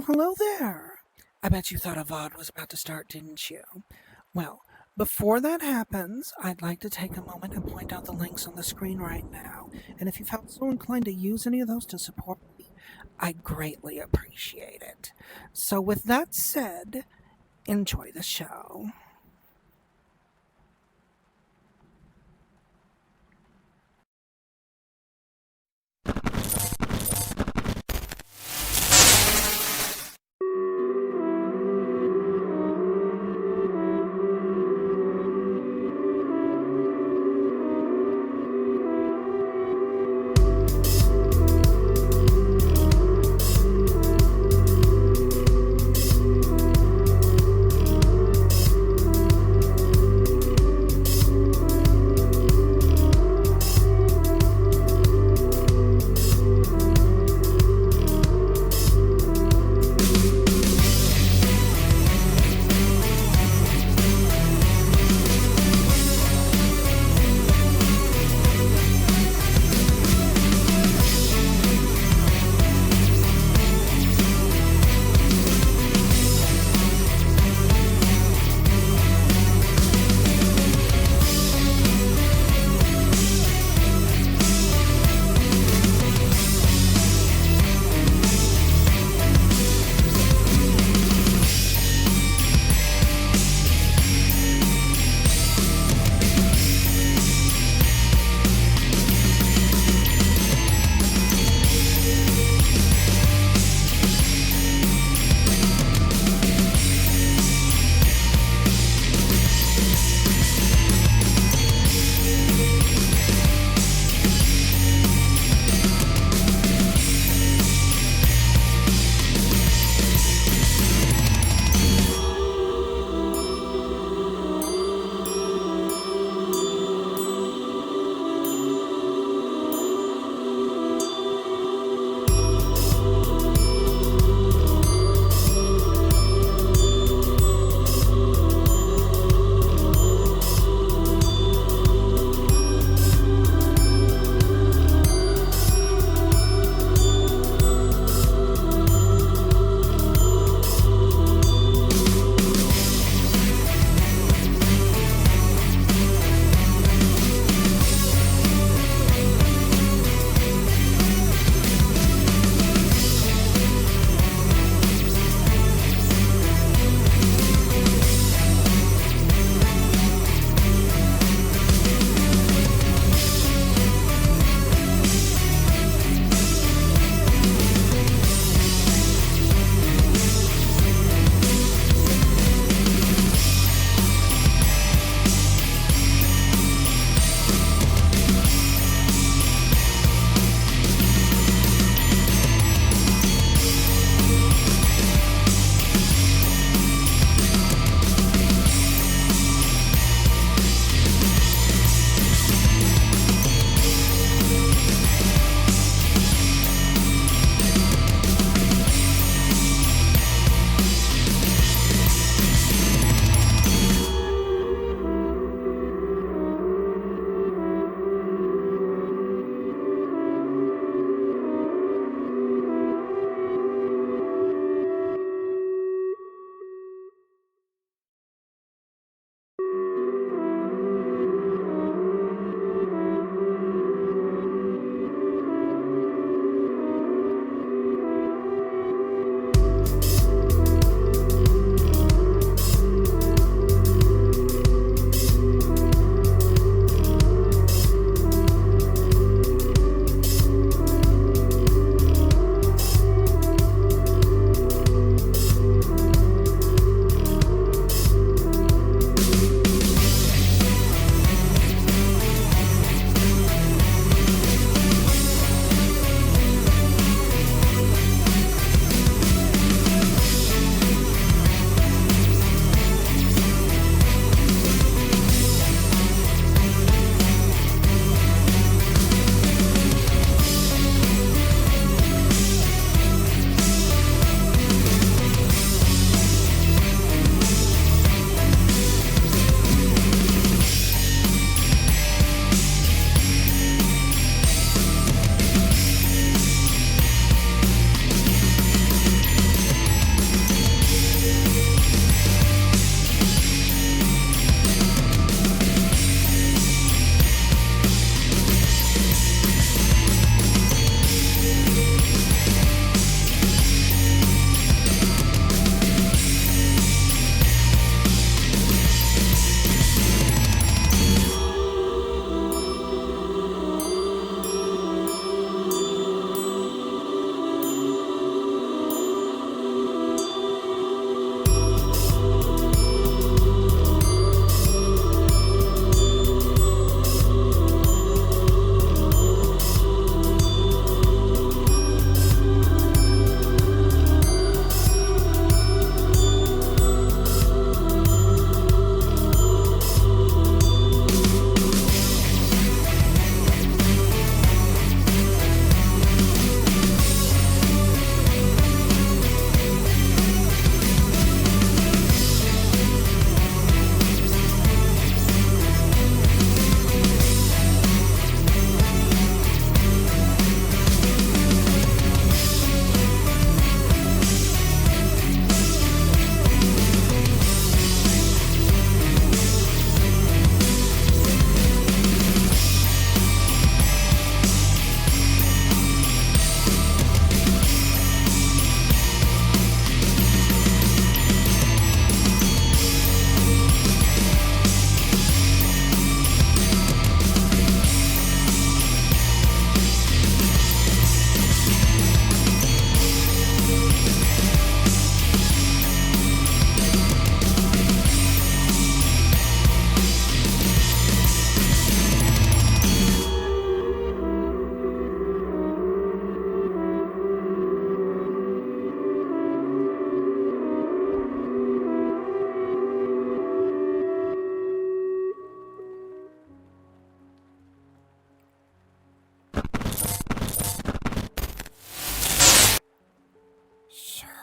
hello there. I bet you thought a VOD was about to start, didn't you? Well, before that happens, I'd like to take a moment and point out the links on the screen right now. And if you felt so inclined to use any of those to support me, I'd greatly appreciate it. So, with that said, enjoy the show.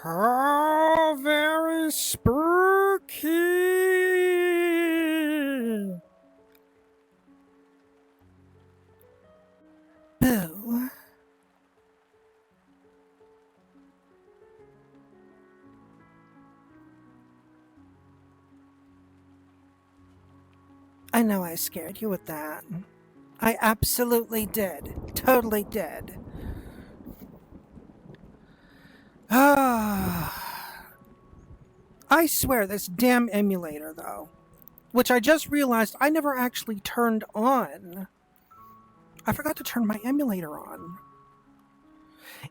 Oh, very spooky. Boo. I know I scared you with that. I absolutely did. Totally did. Ah. I swear, this damn emulator, though, which I just realized I never actually turned on. I forgot to turn my emulator on.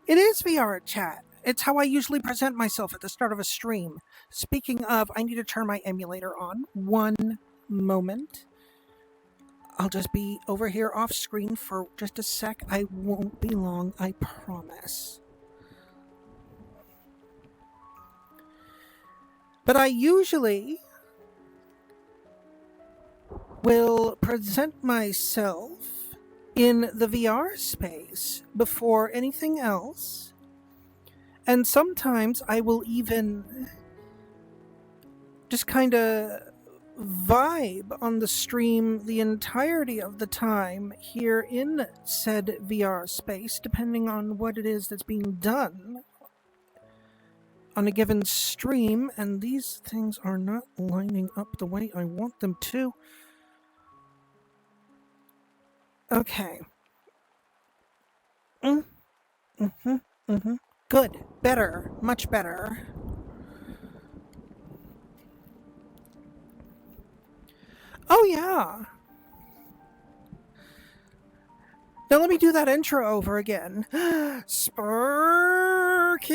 It is VR chat. It's how I usually present myself at the start of a stream. Speaking of, I need to turn my emulator on. One moment. I'll just be over here off screen for just a sec. I won't be long, I promise. But I usually will present myself in the VR space before anything else. And sometimes I will even just kind of vibe on the stream the entirety of the time here in said VR space, depending on what it is that's being done on a given stream. And these things are not lining up the way I want them to. Okay. Good. Better. Much better. Oh, yeah. Now let me do that intro over again. Sparky!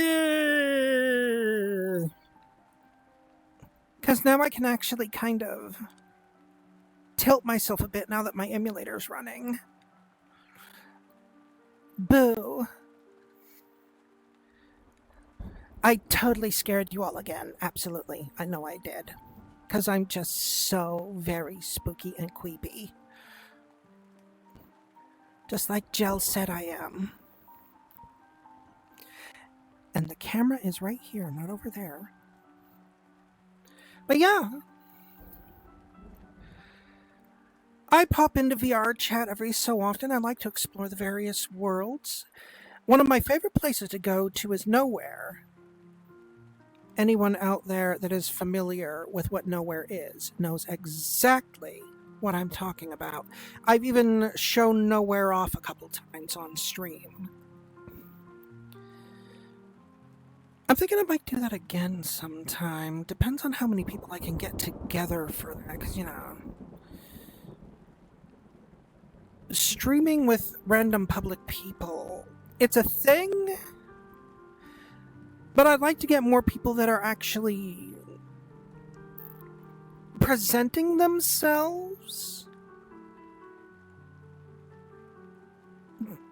Because now I can actually kind of tilt myself a bit now that my emulator's running. Boo. I totally scared you all again. Absolutely. I know I did. Because I'm just so very spooky and creepy. Just like Jel said I am. And the camera is right here, not over there. But yeah. I pop into VR chat every so often. I like to explore the various worlds. One of my favorite places to go to is Nowhere. Anyone out there that is familiar with what Nowhere is knows exactly what I'm talking about. I've even shown Nowhere off a couple times on stream. I'm thinking I might do that again sometime. Depends on how many people I can get together for that, because, you know, streaming with random public people, it's a thing, but I'd like to get more people that are actually presenting themselves,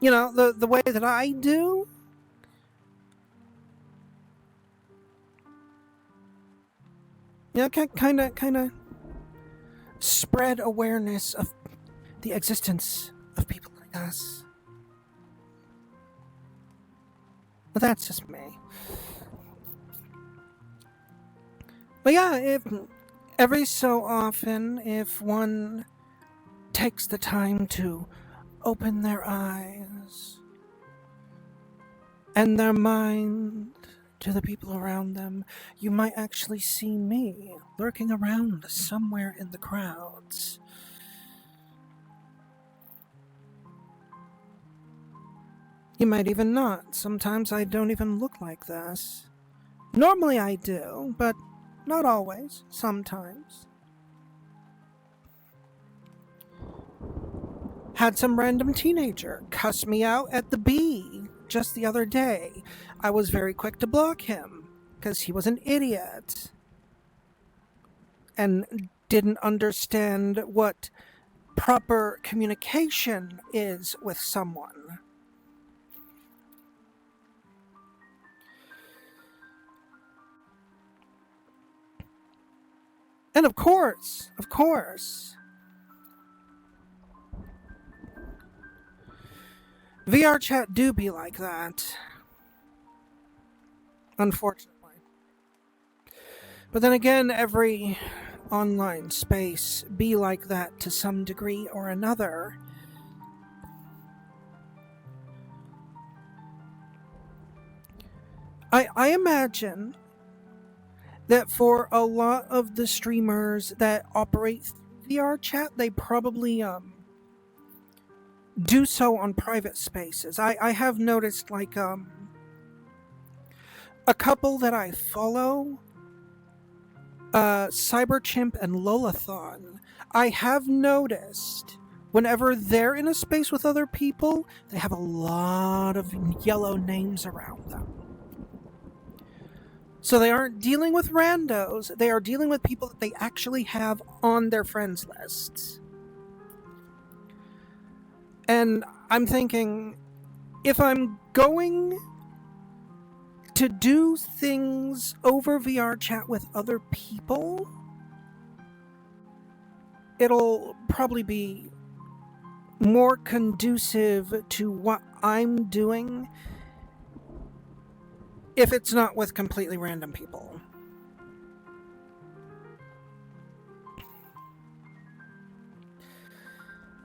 you know, the way that I do. You know, kind of spread awareness of the existence of people like us. But that's just me. But yeah, if every so often, if one takes the time to open their eyes and their mind to the people around them, you might actually see me lurking around somewhere in the crowds. You might even not. Sometimes I don't even look like this. Normally I do, but not always. Sometimes. Had some random teenager cuss me out at the B just the other day. I was very quick to block him because he was an idiot and didn't understand what proper communication is with someone. And of course, VR chat do be like that. Unfortunately. But then again, every online space be like that to some degree or another. I imagine that for a lot of the streamers that operate through VR chat, they probably do so on private spaces. I have noticed like a couple that I follow, Cyberchimp and Lolathon. I have noticed whenever they're in a space with other people, they have a lot of yellow names around them. So they aren't dealing with randos, they are dealing with people that they actually have on their friends lists. And I'm thinking, if I'm going to do things over VR chat with other people, it'll probably be more conducive to what I'm doing if it's not with completely random people.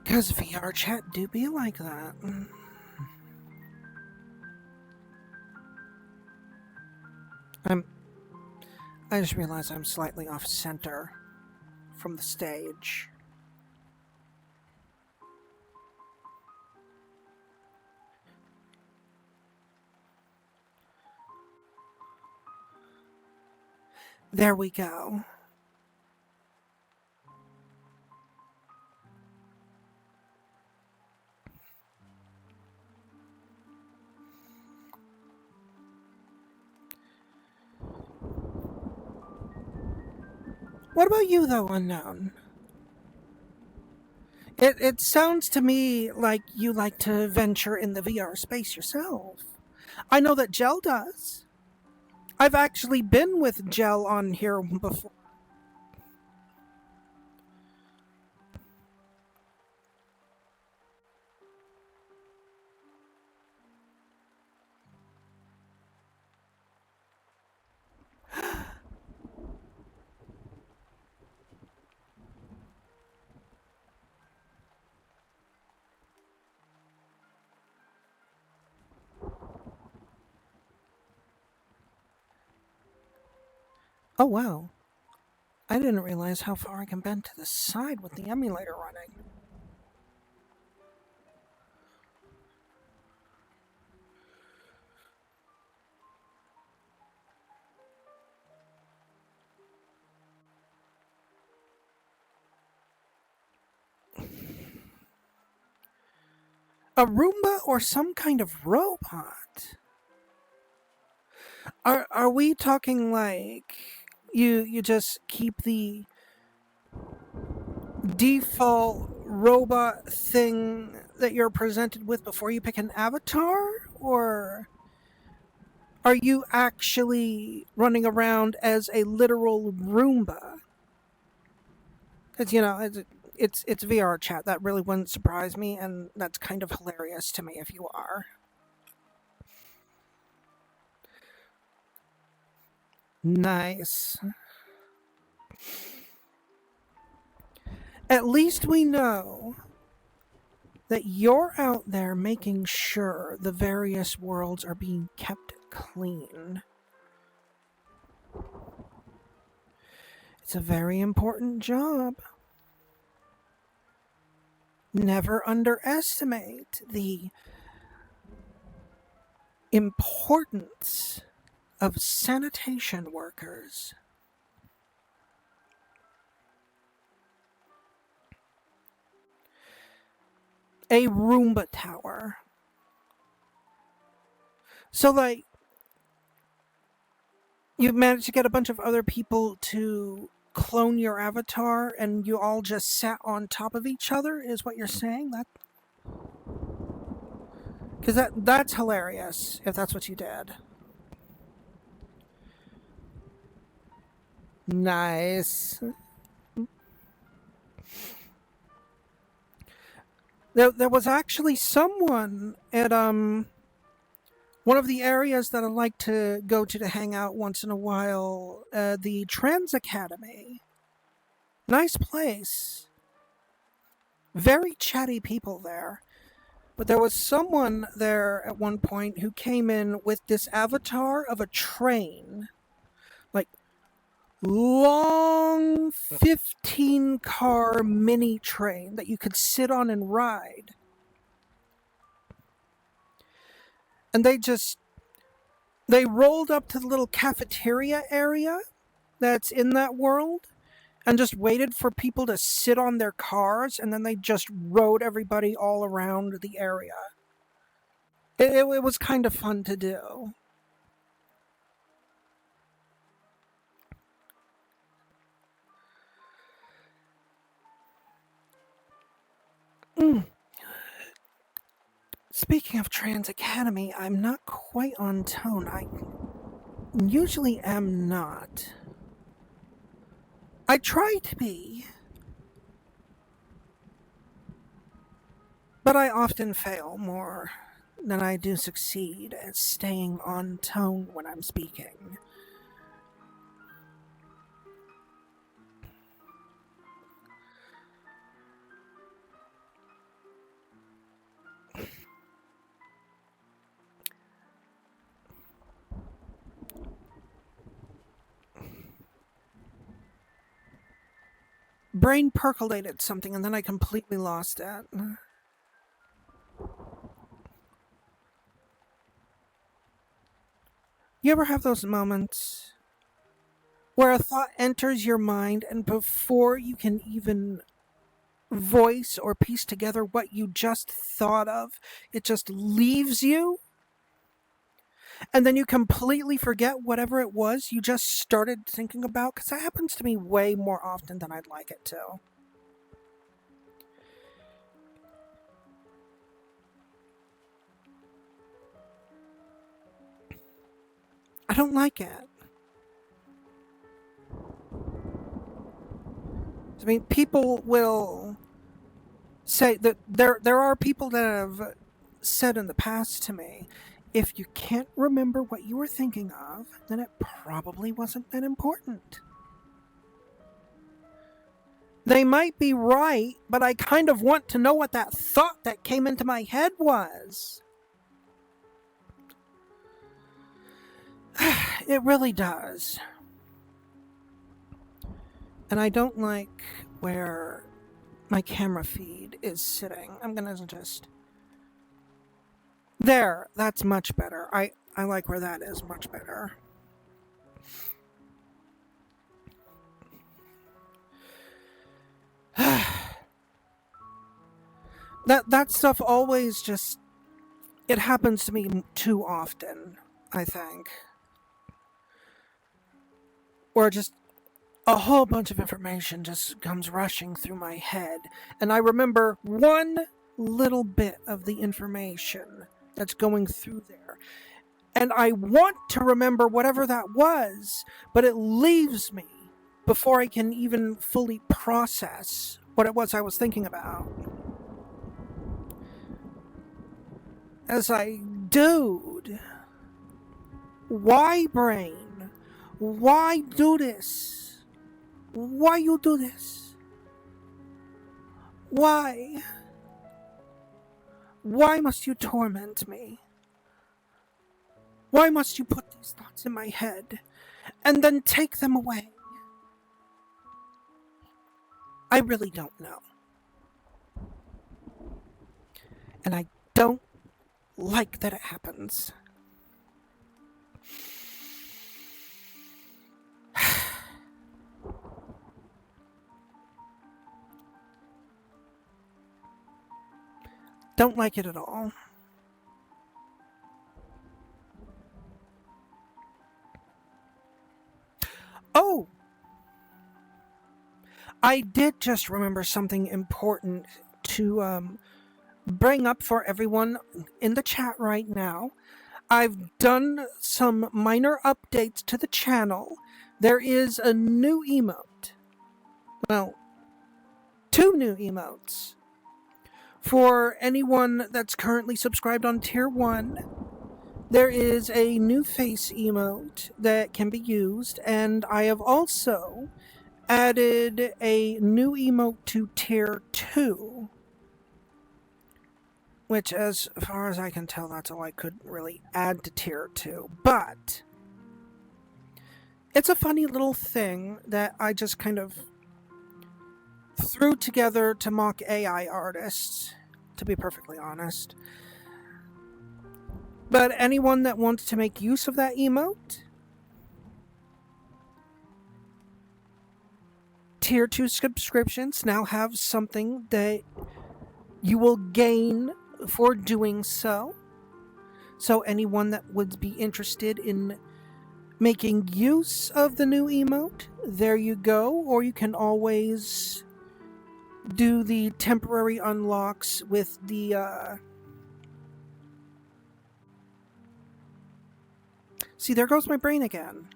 Because VR chat do be like that. I just realized I'm slightly off center from the stage. There we go. What about you, though, Unknown? It sounds to me like you like to venture in the VR space yourself. I know that Gel does. I've actually been with Gel on here before. Oh, wow. I didn't realize how far I can bend to the side with the emulator running. A Roomba or some kind of robot? Are we talking like you just keep the default robot thing that you're presented with before you pick an avatar? Or are you actually running around as a literal Roomba? Because, you know, it's VR chat. That really wouldn't surprise me, and that's kind of hilarious to me if you are. Nice. At least we know that you're out there making sure the various worlds are being kept clean. It's a very important job. Never underestimate the importance of sanitation workers. A Roomba tower. So, like, you've managed to get a bunch of other people to clone your avatar and you all just sat on top of each other, is what you're saying? That because that's hilarious if that's what you did. Nice. There was actually someone at One of the areas that I like to go to hang out once in a while, the Trans Academy. Nice place. Very chatty people there. But there was someone there at one point who came in with this avatar of a train. Like, long 15-car mini train that you could sit on and ride. And they rolled up to the little cafeteria area that's in that world and just waited for people to sit on their cars, and then they just rode everybody all around the area. It was kind of fun to do. Speaking of Trans Academy, I'm not quite on tone. I usually am not. I try to be, but I often fail more than I do succeed at staying on tone when I'm speaking. Brain percolated something and then I completely lost it. You ever have those moments where a thought enters your mind and before you can even voice or piece together what you just thought of, it just leaves you? And then you completely forget whatever it was you just started thinking about? Because that happens to me way more often than I'd like it to. I don't like it. I mean, people will say that there are people that have said in the past to me, if you can't remember what you were thinking of, then it probably wasn't that important. They might be right, but I kind of want to know what that thought that came into my head was. It really does. And I don't like where my camera feed is sitting. I'm gonna just... There, that's much better. I like where that is much better. that stuff always just... It happens to me too often, I think. Or just a whole bunch of information just comes rushing through my head, and I remember one little bit of the information that's going through there. And I want to remember whatever that was, but it leaves me before I can even fully process what it was I was thinking about. As dude, why brain? Why do this? Why you do this? Why? Why must you torment me? Why must you put these thoughts in my head and then take them away? I really don't know. And I don't like that it happens. Don't like it at all. Oh! I did just remember something important to bring up for everyone in the chat right now. I've done some minor updates to the channel. There is a new emote. Well, 2 new emotes. For anyone that's currently subscribed on Tier 1, there is a new face emote that can be used, and I have also added a new emote to tier 2, which, as far as I can tell, that's all I could really add to tier 2. But it's a funny little thing that I just kind of threw together to mock AI artists, to be perfectly honest. But anyone that wants to make use of that emote, tier 2 subscriptions now have something that you will gain for doing so. So anyone that would be interested in making use of the new emote, there you go. Or you can always do the temporary unlocks with the see, there goes my brain again.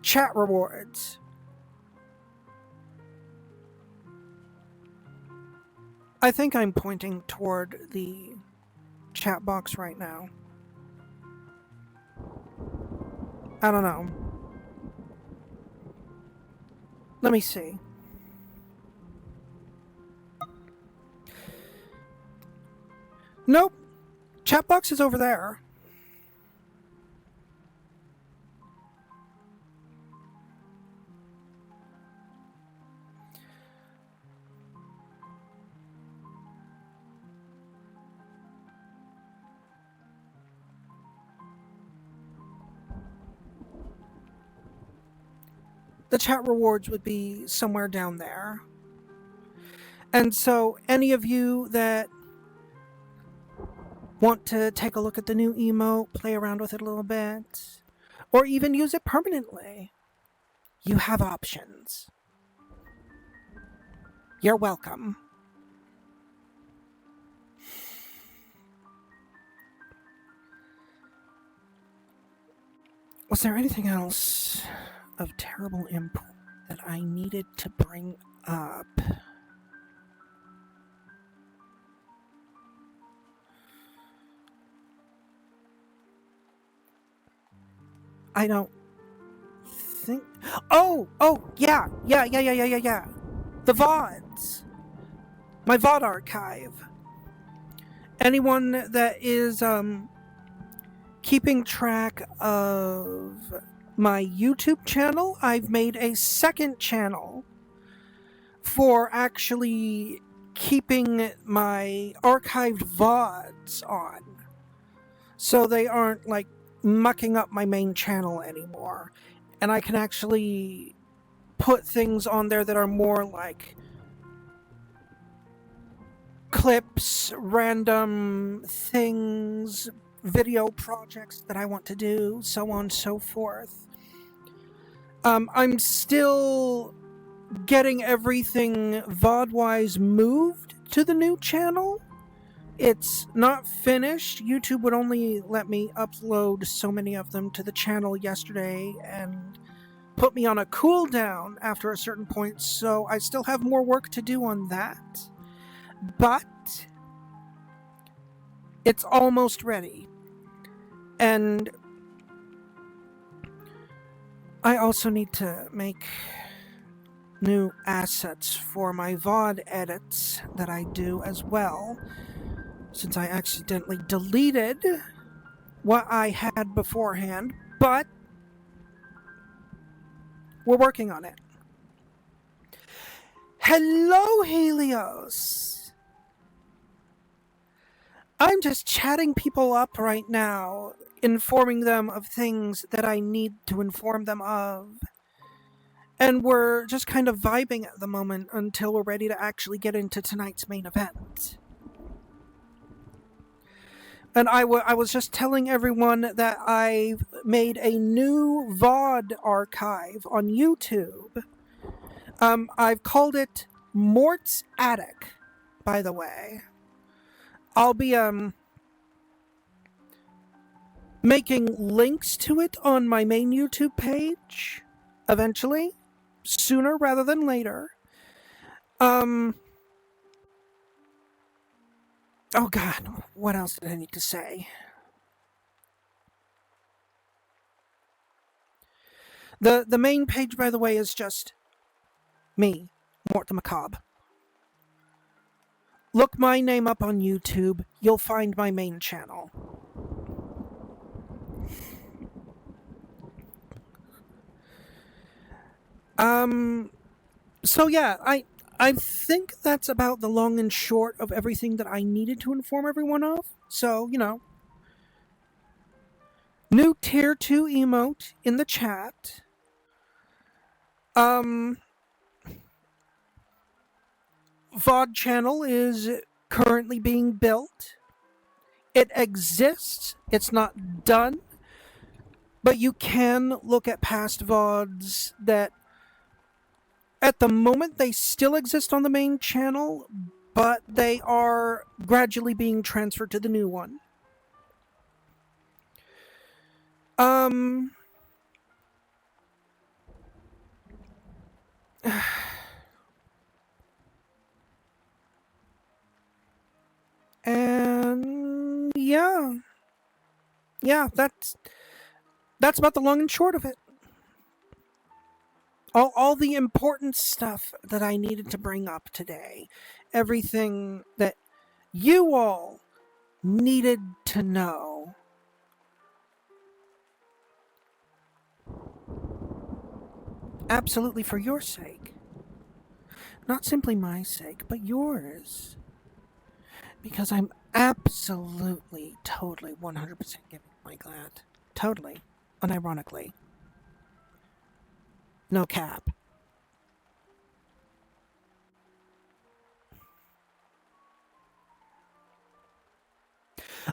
Chat rewards. I think I'm pointing toward the chat box right now. I don't know. Let me see. Nope. Chat box is over there. The chat rewards would be somewhere down there. And so any of you that want to take a look at the new emote, play around with it a little bit, or even use it permanently, you have options. You're welcome. Was there anything else of terrible import that I needed to bring up? I don't think... Oh, yeah. The VODs. My VOD archive. Anyone that is, keeping track of my YouTube channel, I've made a second channel for actually keeping my archived VODs on. So they aren't, like, mucking up my main channel anymore. And I can actually put things on there that are more like clips, random things, video projects that I want to do, so on and so forth. I'm still getting everything VOD-wise moved to the new channel. It's not finished. YouTube would only let me upload so many of them to the channel yesterday and put me on a cooldown after a certain point, so I still have more work to do on that. But it's almost ready. And I also need to make new assets for my VOD edits that I do as well, since I accidentally deleted what I had beforehand, but we're working on it. Hello, Helios! I'm just chatting people up right now, informing them of things that I need to inform them of. And we're just kind of vibing at the moment until we're ready to actually get into tonight's main event. And I was just telling everyone that I've made a new VOD archive on YouTube. I've called it Mort's Attic, by the way. I'll be making links to it on my main YouTube page eventually, sooner rather than later. Oh God, what else did I need to say? The main page, by the way, is just me, Mort the Macabre. Look my name up on YouTube. You'll find my main channel. So yeah, I think that's about the long and short of everything that I needed to inform everyone of. So, new tier 2 emote in the chat. VOD channel is currently being built. It exists. It's not done. But you can look at past VODs that at the moment they still exist on the main channel, but they are gradually being transferred to the new one. And yeah, that's about the long and short of it. All the important stuff that I needed to bring up today, everything that you all needed to know. Absolutely for your sake. Not simply my sake, but yours. Because I'm absolutely, totally, 100% giving my glad. Totally. Unironically. No cap.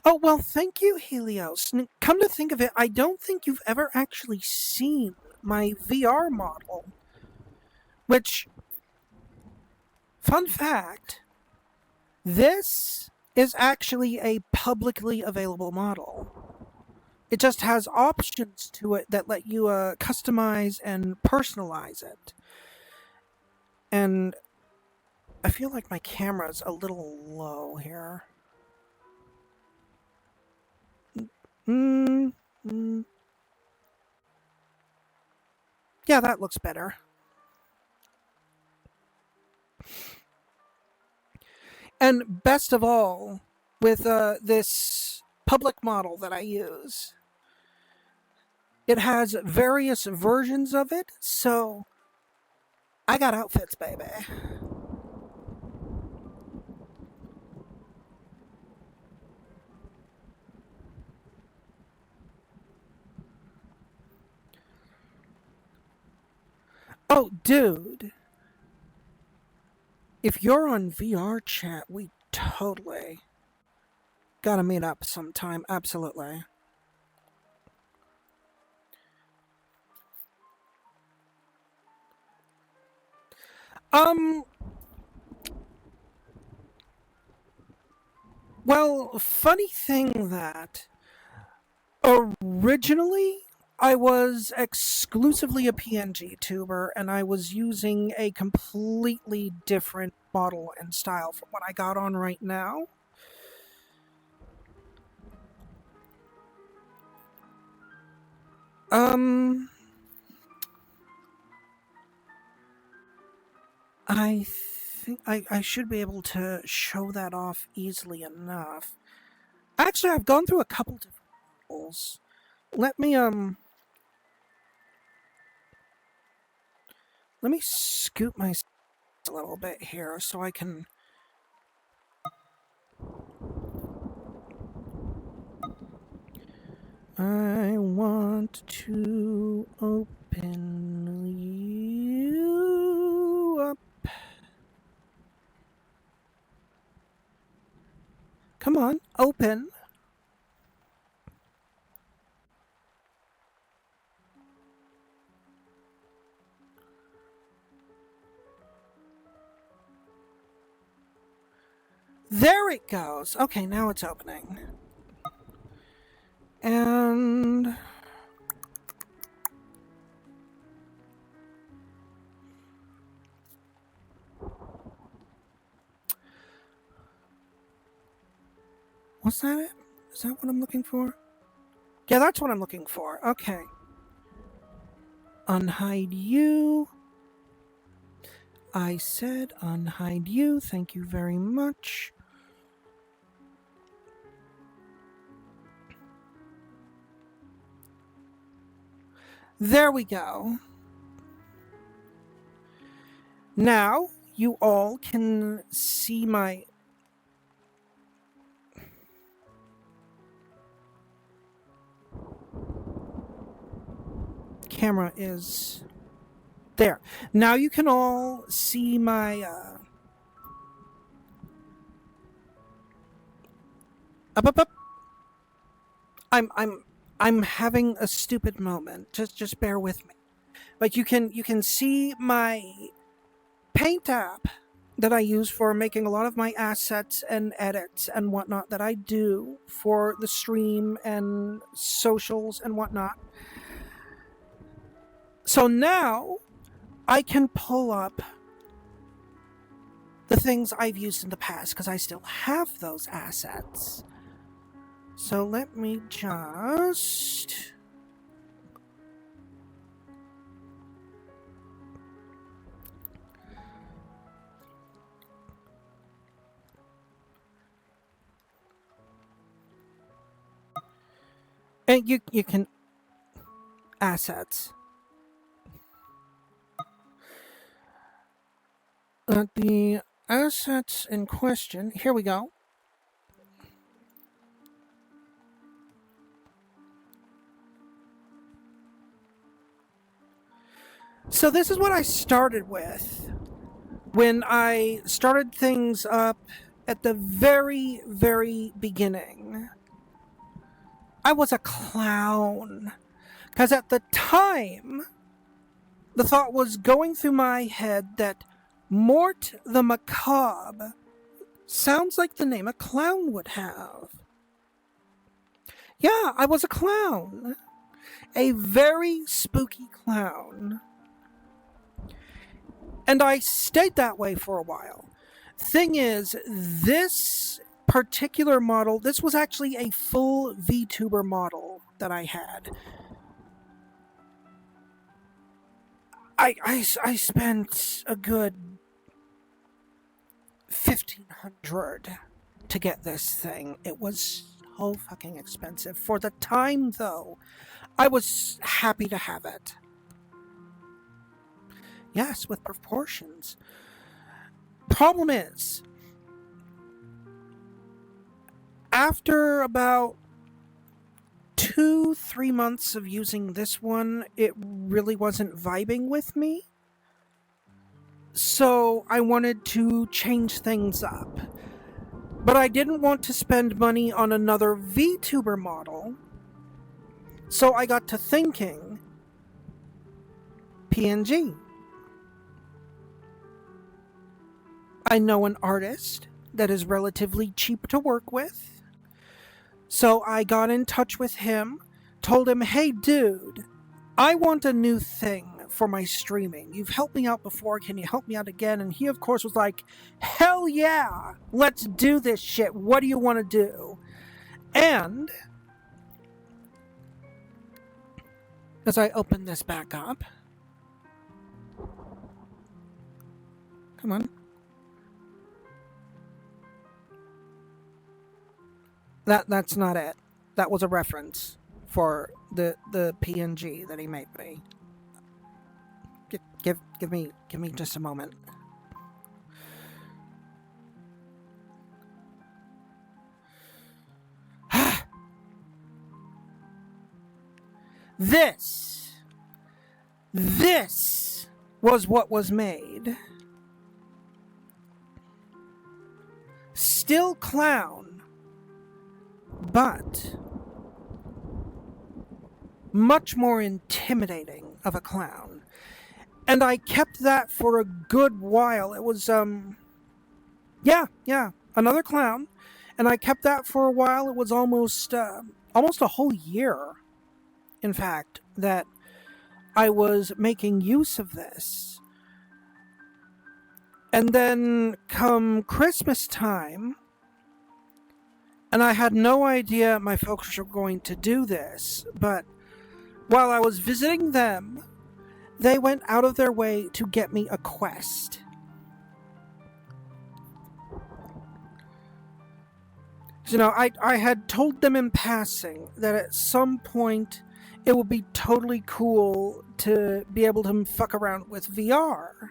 Oh, well, thank you, Helios. Come to think of it, I don't think you've ever actually seen my VR model. Which, fun fact, this is actually a publicly available model. It just has options to it that let you customize and personalize it. And I feel like my camera's a little low here. Mm, mm. Yeah, that looks better. And best of all, with this public model that I use, it has various versions of it, so I got outfits, baby. Oh, dude. If you're on VR chat, we totally gotta meet up sometime. Absolutely. Um, well, funny thing that originally I was exclusively a PNG tuber and I was using a completely different model and style from what I got on right now. Um, I think I should be able to show that off easily enough. Actually, I've gone through a couple different models. Let me let me scoot myself a little bit here so I can. I want to open you up. Come on, open. There it goes. Okay, now it's opening. And Was that it? Is that what I'm looking for? Yeah, that's what I'm looking for. Okay. Unhide you. I said unhide you. Thank you very much. There we go. Now you all can see my camera is there. Now you can all see my up. I'm having a stupid moment. Just bear with me. But you can see my Paint app that I use for making a lot of my assets and edits and whatnot that I do for the stream and socials and whatnot. So now I can pull up the things I've used in the past because I still have those assets. So let me just... And you can... Assets. The assets in question... Here we go. So this is what I started with when I started things up at the very, very beginning. I was a clown. Because at the time, the thought was going through my head that Mort the Macabre sounds like the name a clown would have. Yeah, I was a clown. A very spooky clown. And I stayed that way for a while. Thing is, this particular model, this was actually a full VTuber model that I had. I spent a good $1,500 to get this thing. It was so fucking expensive. For the time, though, I was happy to have it. Yes, with proportions. Problem is, after about 2-3 months of using this one, it really wasn't vibing with me. So I wanted to change things up. But I didn't want to spend money on another VTuber model. So I got to thinking, PNG. I know an artist that is relatively cheap to work with. So I got in touch with him, told him, hey dude, I want a new thing for my streaming. You've helped me out before, can you help me out again? And he of course was like, hell yeah, let's do this shit. What do you want to do? And as I open this back up, come on. That's not it. That was a reference for the PNG that he made me. Give me just a moment. This was what was made. Still clown, but much more intimidating of a clown. And I kept that for a good while. It was, yeah, another clown. And I kept that for a while. It was almost a whole year, in fact, that I was making use of this. And then come Christmas time, And I had no idea my folks were going to do this, but while I was visiting them, they went out of their way to get me a quest. You know, I had told them in passing that at some point it would be totally cool to be able to fuck around with VR.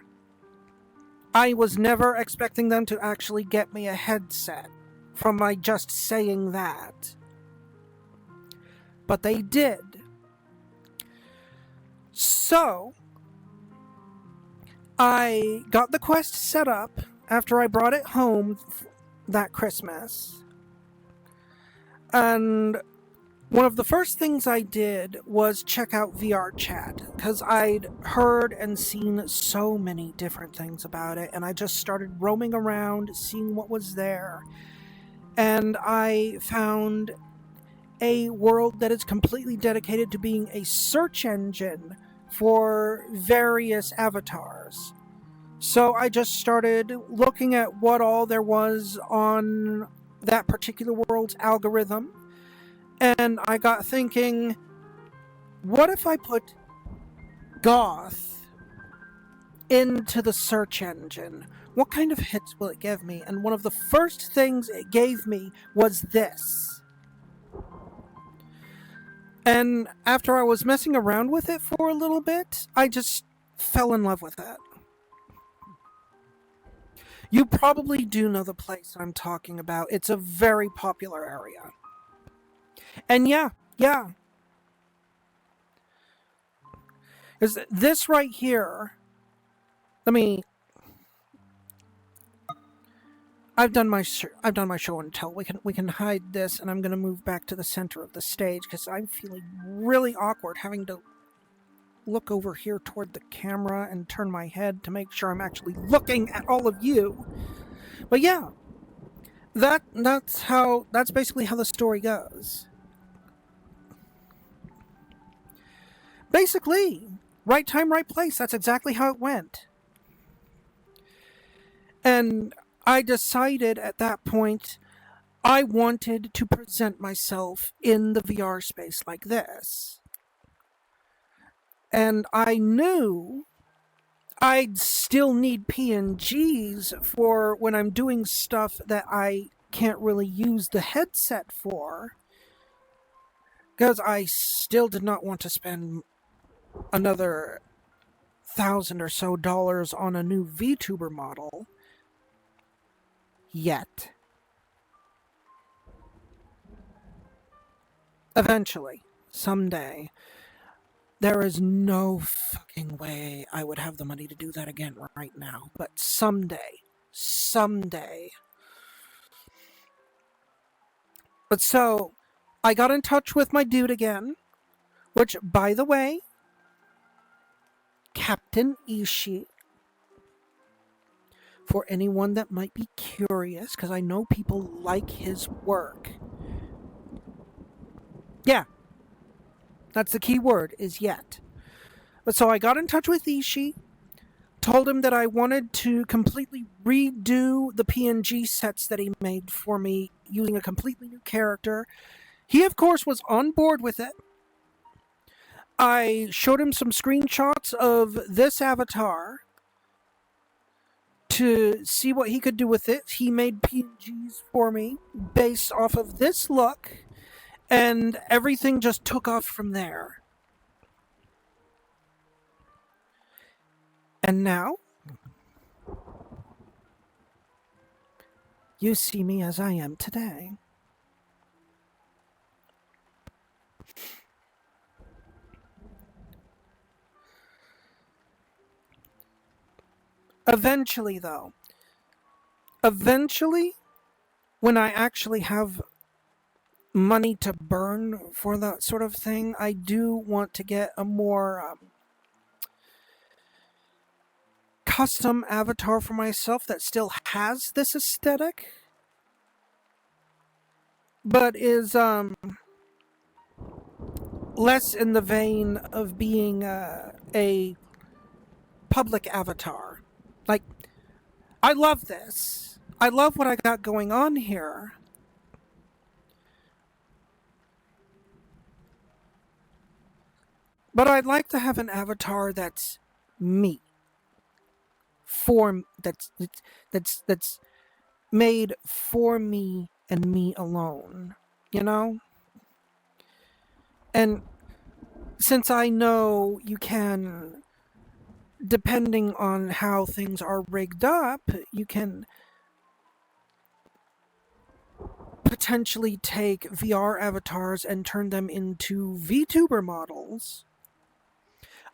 I was never expecting them to actually get me a headset from my just saying that. But they did. So, I got the quest set up after I brought it home that Christmas. And one of the first things I did was check out VR chat, because I'd heard and seen so many different things about it, and I just started roaming around, seeing what was there. And I found a world that is completely dedicated to being a search engine for various avatars. So I just started looking at what all there was on that particular world's algorithm, and I got thinking, what if I put goth into the search engine? What kind of hits will it give me? And one of the first things it gave me was this. And after I was messing around with it for a little bit, I just fell in love with it. You probably do know the place I'm talking about. It's a very popular area. And yeah. Is this right here? I've done my show and tell. We can hide this, and I'm gonna move back to the center of the stage because I'm feeling really awkward having to look over here toward the camera and turn my head to make sure I'm actually looking at all of you. But yeah, that's basically how the story goes. Basically, right time, right place. That's exactly how it went. And I decided at that point I wanted to present myself in the VR space like this. And I knew I'd still need PNGs for when I'm doing stuff that I can't really use the headset for, because I still did not want to spend another $1,000 or so on a new VTuber model yet. Eventually, someday, there is no fucking way I would have the money to do that again right now. But someday. But so, I got in touch with my dude again, which, by the way, Captain Ishii, for anyone that might be curious, because I know people like his work. Yeah. That's the key word, is yet. But so I got in touch with Ishii, told him that I wanted to completely redo the PNG sets that he made for me using a completely new character. He, of course, was on board with it. I showed him some screenshots of this avatar to see what he could do with it. He made PNGs for me based off of this look, and everything just took off from there. And now, you see me as I am today. Eventually, when I actually have money to burn for that sort of thing, I do want to get a more custom avatar for myself that still has this aesthetic, but is less in the vein of being a public avatar. Like, I love this. I love what I got going on here. But I'd like to have an avatar that's me. For that's made for me and me alone. You know? And since I know you can, depending on how things are rigged up, you can potentially take VR avatars and turn them into VTuber models.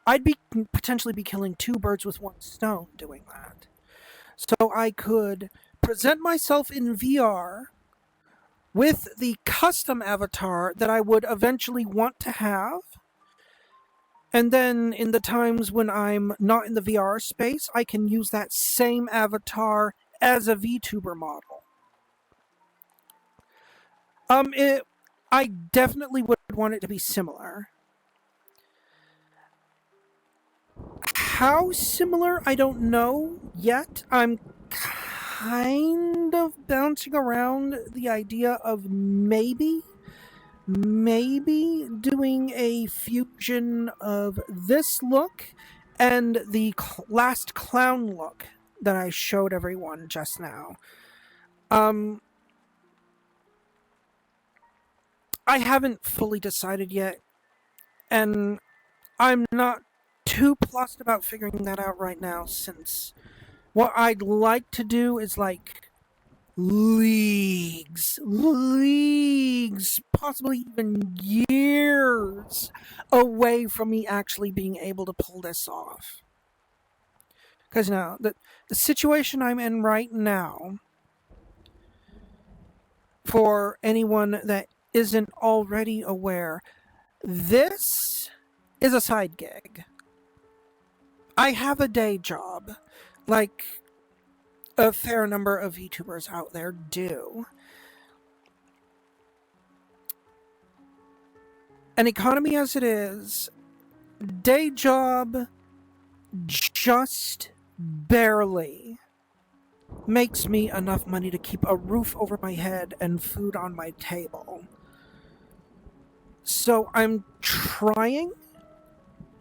I'd be potentially be killing two birds with one stone doing that. So I could present myself in VR with the custom avatar that I would eventually want to have. And then in the times when I'm not in the VR space, I can use that same avatar as a VTuber model. I definitely would want it to be similar. How similar, I don't know yet. I'm kind of bouncing around the idea of maybe doing a fusion of this look and the last clown look that I showed everyone just now. I haven't fully decided yet, and I'm not too plussed about figuring that out right now, since what I'd like to do is like leagues, possibly even years away from me actually being able to pull this off. Because now, the situation I'm in right now, for anyone that isn't already aware, this is a side gig. I have a day job, like a fair number of VTubers out there do. An economy as it is, day job just barely makes me enough money to keep a roof over my head and food on my table. So I'm trying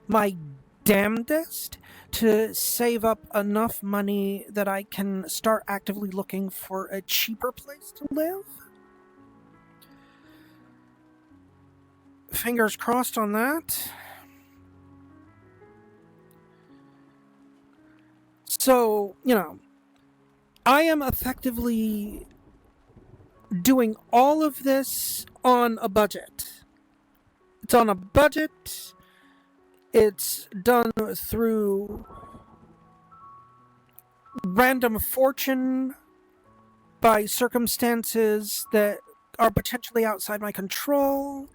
my damnedest to save up enough money that I can start actively looking for a cheaper place to live. Fingers crossed on that. So, I am effectively doing all of this on a budget. It's on a budget. It's done through random fortune by circumstances that are potentially outside my control.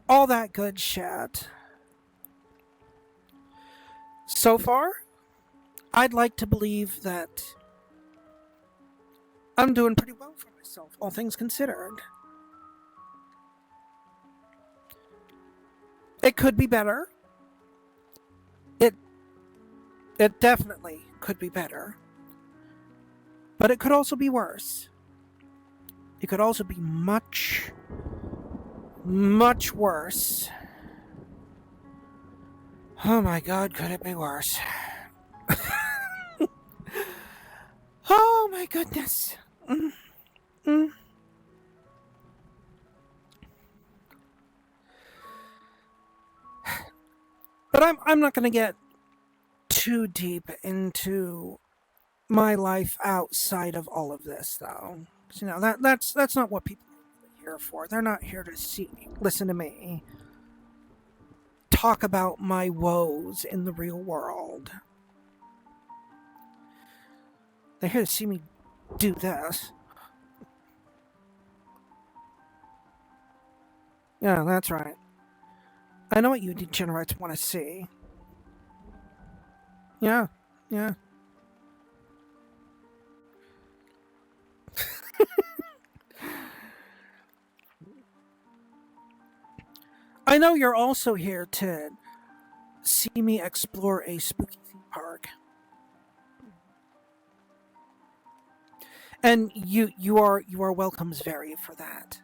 All that good shit. So far, I'd like to believe that I'm doing pretty well for myself, all things considered. It could be better. It definitely could be better. But it could also be worse. It could also be much, much worse. Oh my god, could it be worse? Oh my goodness. But I'm not going to get too deep into my life outside of all of this, though. That's not what people are here for. They're not here to listen to me talk about my woes in the real world. They're here to see me do this. Yeah, that's right. I know what you degenerates want to see. Yeah. I know you're also here to see me explore a spooky theme park. And you are welcomes vary for that.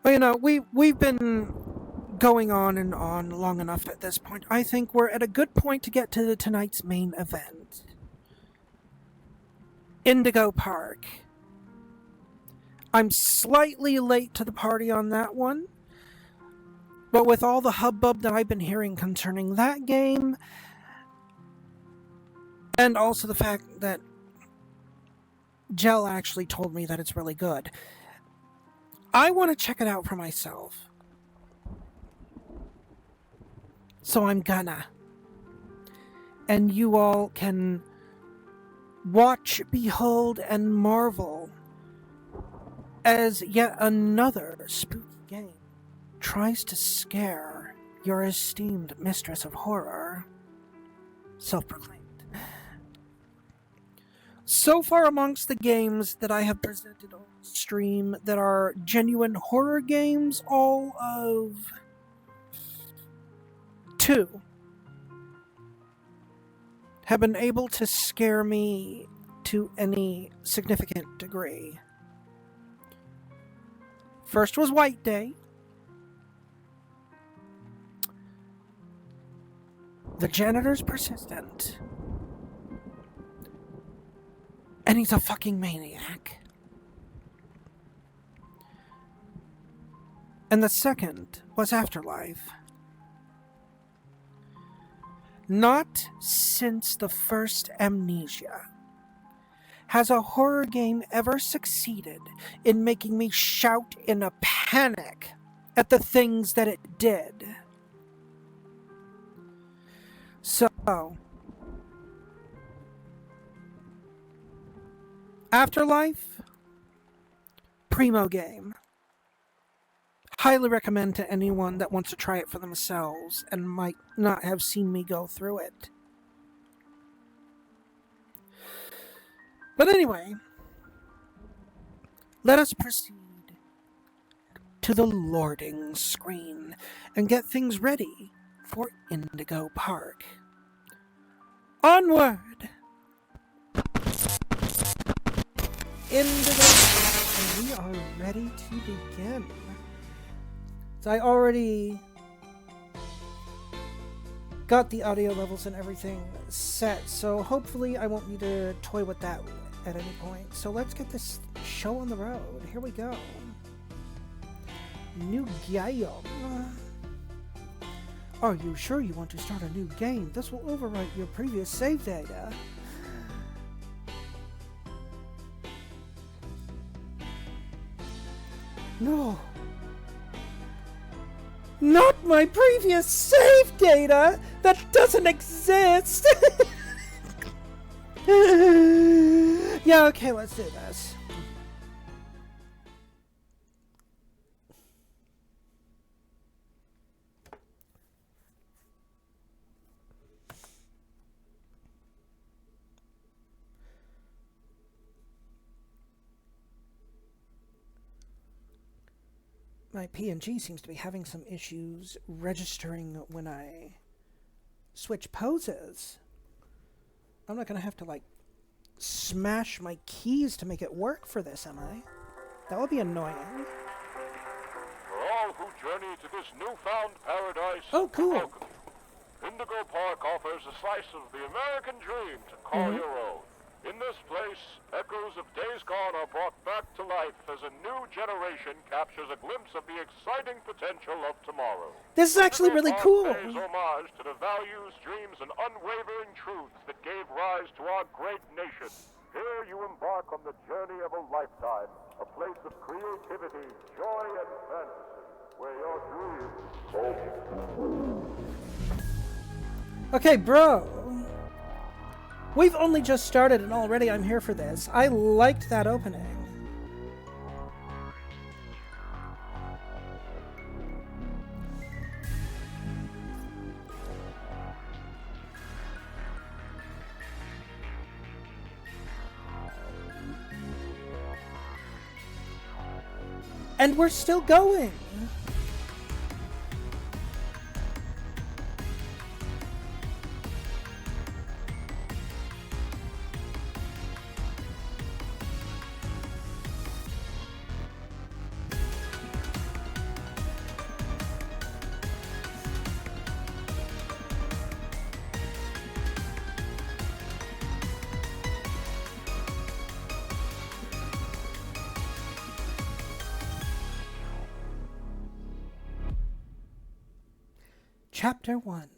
Well, we've been going on and on long enough at this point. I think we're at a good point to get to tonight's main event. Indigo Park. I'm slightly late to the party on that one, but with all the hubbub that I've been hearing concerning that game, and also the fact that Jell actually told me that it's really good, I want to check it out for myself. So I'm gonna. And you all can watch, behold, and marvel as yet another spooky game tries to scare your esteemed mistress of horror. Self-proclaimed. So far amongst the games that I have presented on stream that are genuine horror games, all of 2 have been able to scare me to any significant degree. First was White Day. The janitor's persistent. And he's a fucking maniac. And the second was Afterlife. Not since the first Amnesia has a horror game ever succeeded in making me shout in a panic at the things that it did. So, Afterlife, primo game. Highly recommend to anyone that wants to try it for themselves and might not have seen me go through it. But anyway, let us proceed to the loading screen and get things ready for Indigo Park. Onward! Indigo Park, and we are ready to begin. So I already got the audio levels and everything set, so hopefully I won't need to toy with that at any point. So let's get this show on the road. Here we go. New game. Are you sure you want to start a new game? This will overwrite your previous save data. No. Not my previous save data! That doesn't exist! Yeah, okay, let's do this. My PNG seems to be having some issues registering when I switch poses. I'm not gonna have to, like, smash my keys to make it work for this, am I? That would be annoying. For all who journey to this newfound paradise, oh, cool. Welcome. Indigo Park offers a slice of the American dream to call your own. In this place, echoes of days gone are brought back to life as a new generation captures a glimpse of the exciting potential of tomorrow. This is actually really cool. Pays homage to the values, dreams, and unwavering truths that gave rise to our great nation. Here you embark on the journey of a lifetime, a place of creativity, joy, and fantasy, where your dreams... Okay, bro. We've only just started and already I'm here for this. I liked that opening. And we're still going. Chapter 1.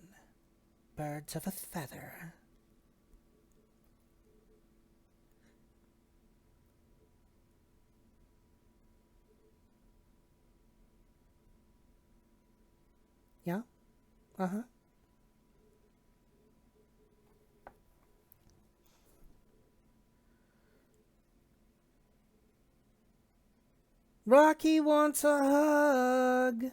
Birds of a Feather. Yeah? Uh-huh. Rocky wants a hug.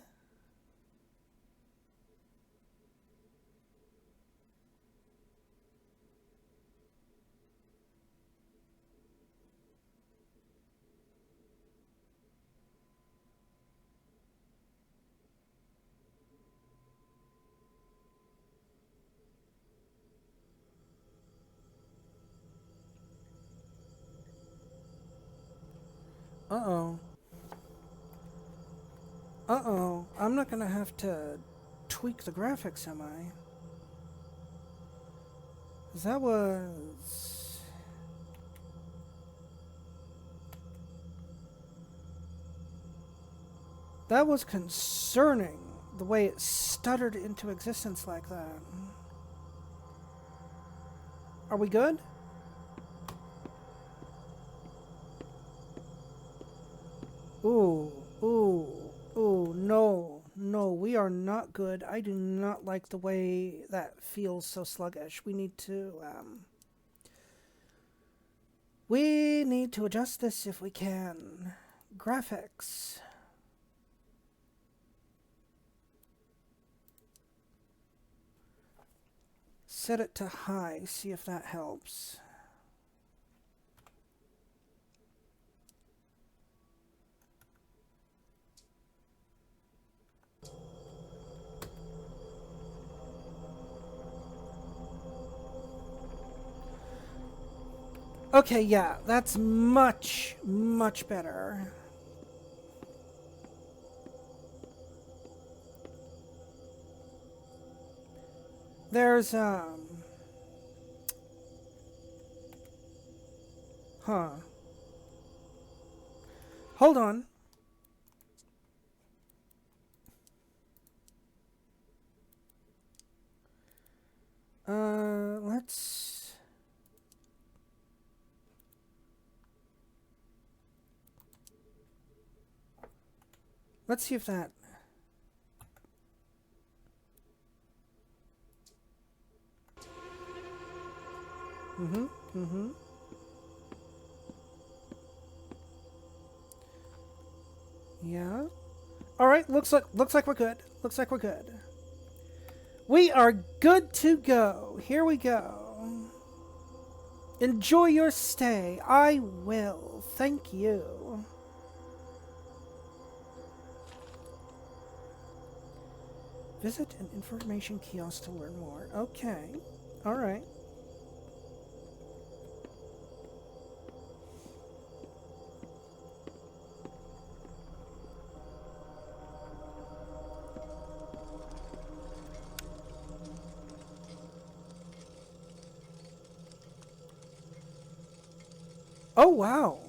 Uh-oh. Uh-oh. I'm not gonna have to tweak the graphics, am I? 'Cause that was... That was concerning, the way it stuttered into existence like that. Are we good? Ooh, ooh, ooh, no, no, we are not good. I do not like the way that feels so sluggish. We need to adjust this if we can. Graphics. Set it to high, see if that helps. Okay, yeah, that's much, much better. There's, Hold on. Let's see if that... Yeah. Alright, looks like we're good. Looks like we're good. We are good to go. Here we go. Enjoy your stay. I will. Thank you. Visit an information kiosk to learn more. Okay. Alright. Oh, wow.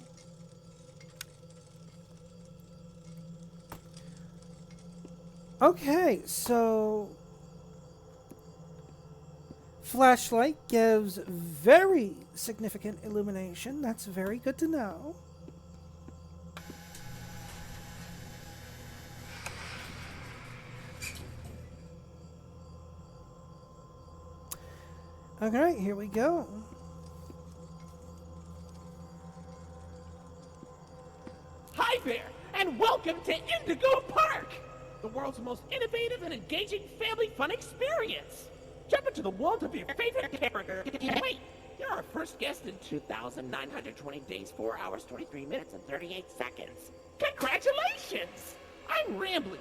Okay, so... Flashlight gives very significant illumination. That's very good to know. Alright, here we go. Hi there, and welcome to Indigo Park, the world's most innovative and engaging family fun experience. Jump into the world of your favorite character. Wait, you're our first guest in 2,920 days, 4 hours, 23 minutes, and 38 seconds. Congratulations! I'm Rambly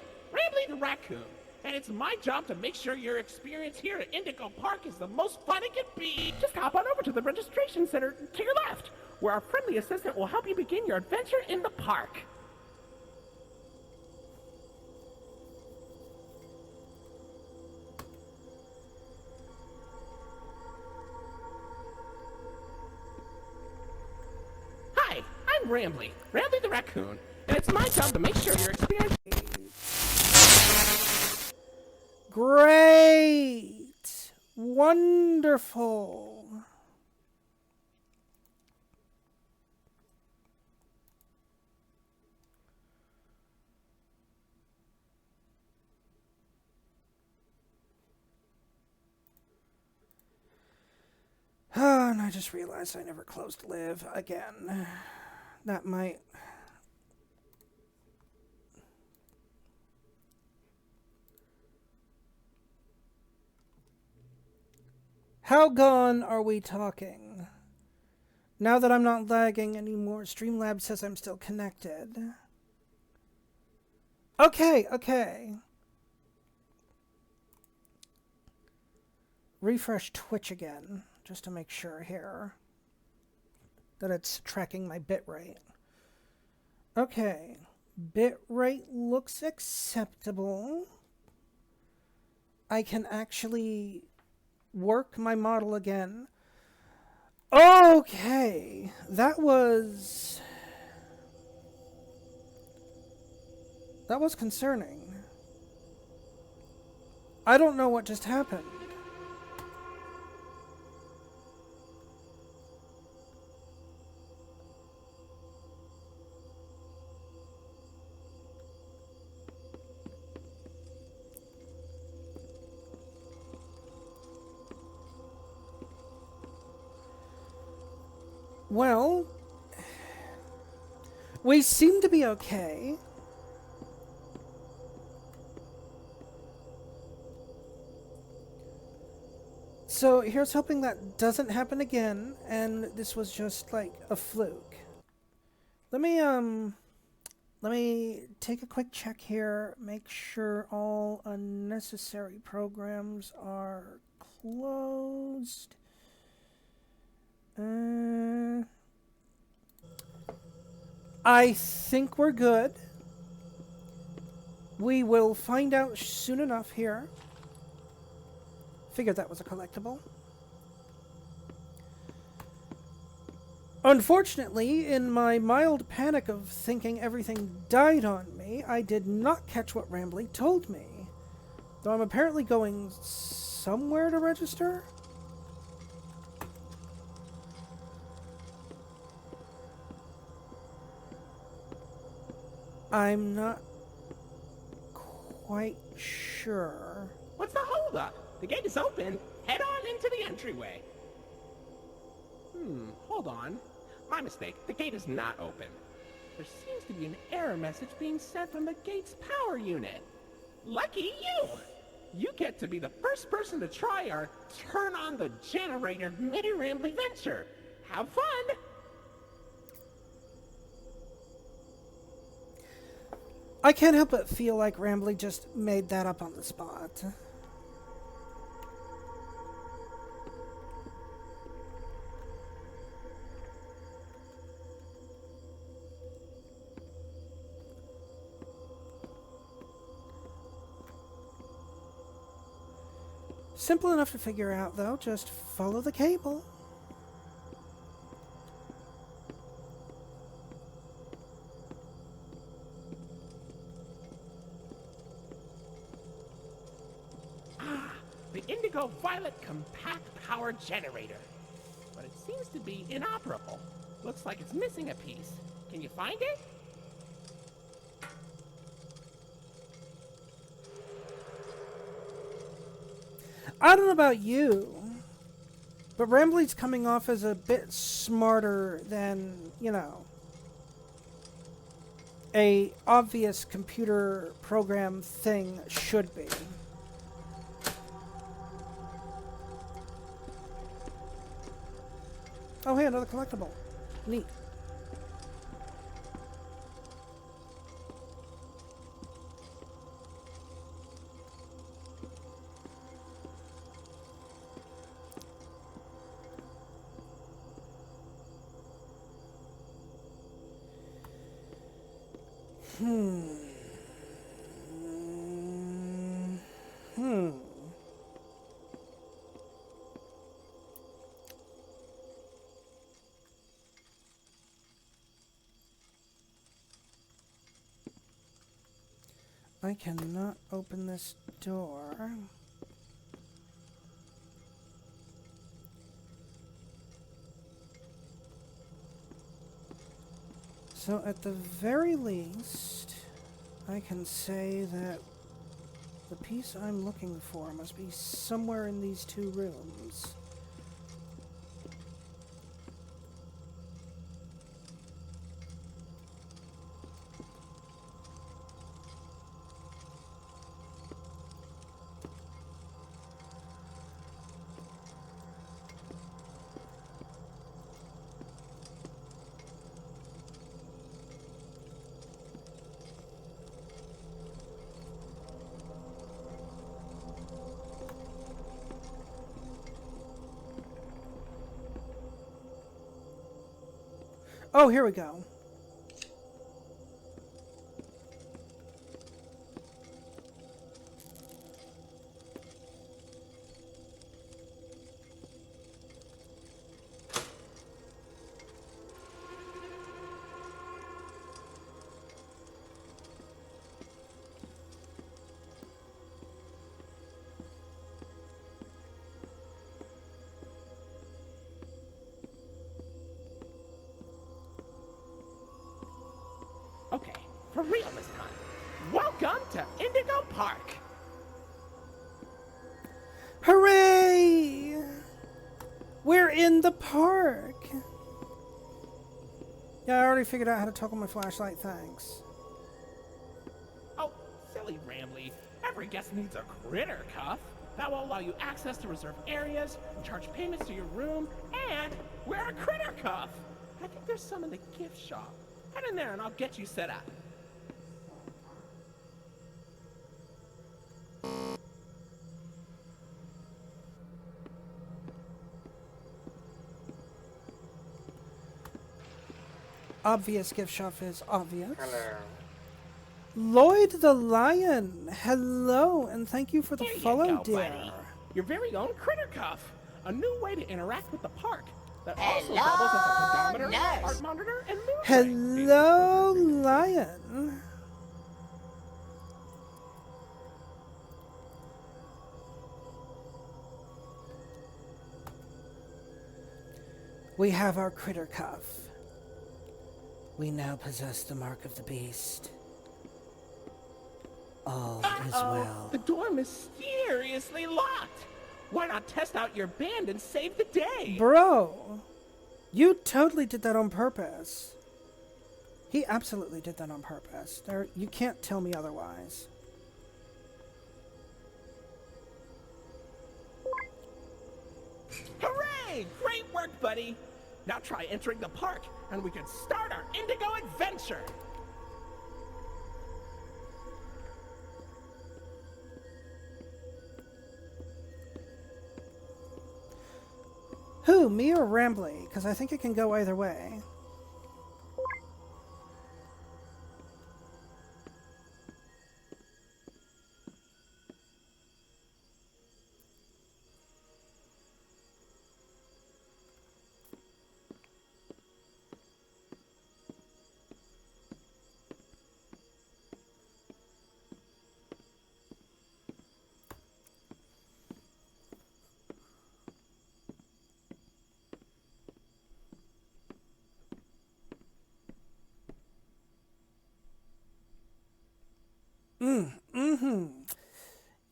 the raccoon, and it's my job to make sure your experience here at Indigo Park is the most fun it can be. Just hop on over to the registration center to your left, where our friendly assistant will help you begin your adventure in the park. Hi, I'm Rambly the raccoon, and it's my job to make sure your experience... Great! Wonderful! Oh, and I just realized I never closed live again. That might... How gone are we talking? Now that I'm not lagging anymore, Streamlabs says I'm still connected. Okay. Refresh Twitch again, just to make sure here that it's tracking my bitrate. Okay, bitrate looks acceptable. I can actually work my model again. Okay, that was concerning. I don't know what just happened. Well, we seem to be okay. So here's hoping that doesn't happen again, and this was just like a fluke. Let me take a quick check here, make sure all unnecessary programs are closed. I think we're good. We will find out soon enough here. Figured that was a collectible. Unfortunately, in my mild panic of thinking everything died on me, I did not catch what Rambly told me. Though I'm apparently going somewhere to register? I'm not quite sure. What's the holdup? The gate is open. Head on into the entryway. Hold on. My mistake. The gate is not open. There seems to be an error message being sent from the gate's power unit. Lucky you! You get to be the first person to try our turn on the generator mini-rambly venture. Have fun! I can't help but feel like Rambly just made that up on the spot. Simple enough to figure out, though. Just follow the cable. The Indigo Violet Compact Power Generator. But it seems to be inoperable. Looks like it's missing a piece. Can you find it? I don't know about you, but Rambly's coming off as a bit smarter than, you know, a obvious computer program thing should be. Oh, hey, another collectible. Neat. I cannot open this door. So at the very least, I can say that the piece I'm looking for must be somewhere in these two rooms. Oh, here we go. Okay, for real this time. Welcome to Indigo Park. Hooray! We're in the park! Yeah, I already figured out how to toggle my flashlight, thanks. Oh, silly Ramley. Every guest needs a critter cuff. That will allow you access to reserved areas, charge payments to your room, and wear a critter cuff. I think there's some in the gift shop. Head in there and I'll get you set up. Obvious gift shop is obvious. Hello. Lloyd the Lion, hello, and thank you for the There you follow, go, dear. buddy. Your very own critter cuff. A new way to interact with the park. That also Hello, doubles as a pedometer, nurse. heart monitor, and mood ring. Hello, Lion. We have our critter cuff. We now possess the mark of the beast. All is well. The door mysteriously locked. Why not test out your band and save the day? Bro, you totally did that on purpose. He absolutely did that on purpose. You can't tell me otherwise. Hooray! Great work, buddy. Now try entering the park, and we can start our Indigo adventure. Who, me or Rambly? Because I think it can go either way.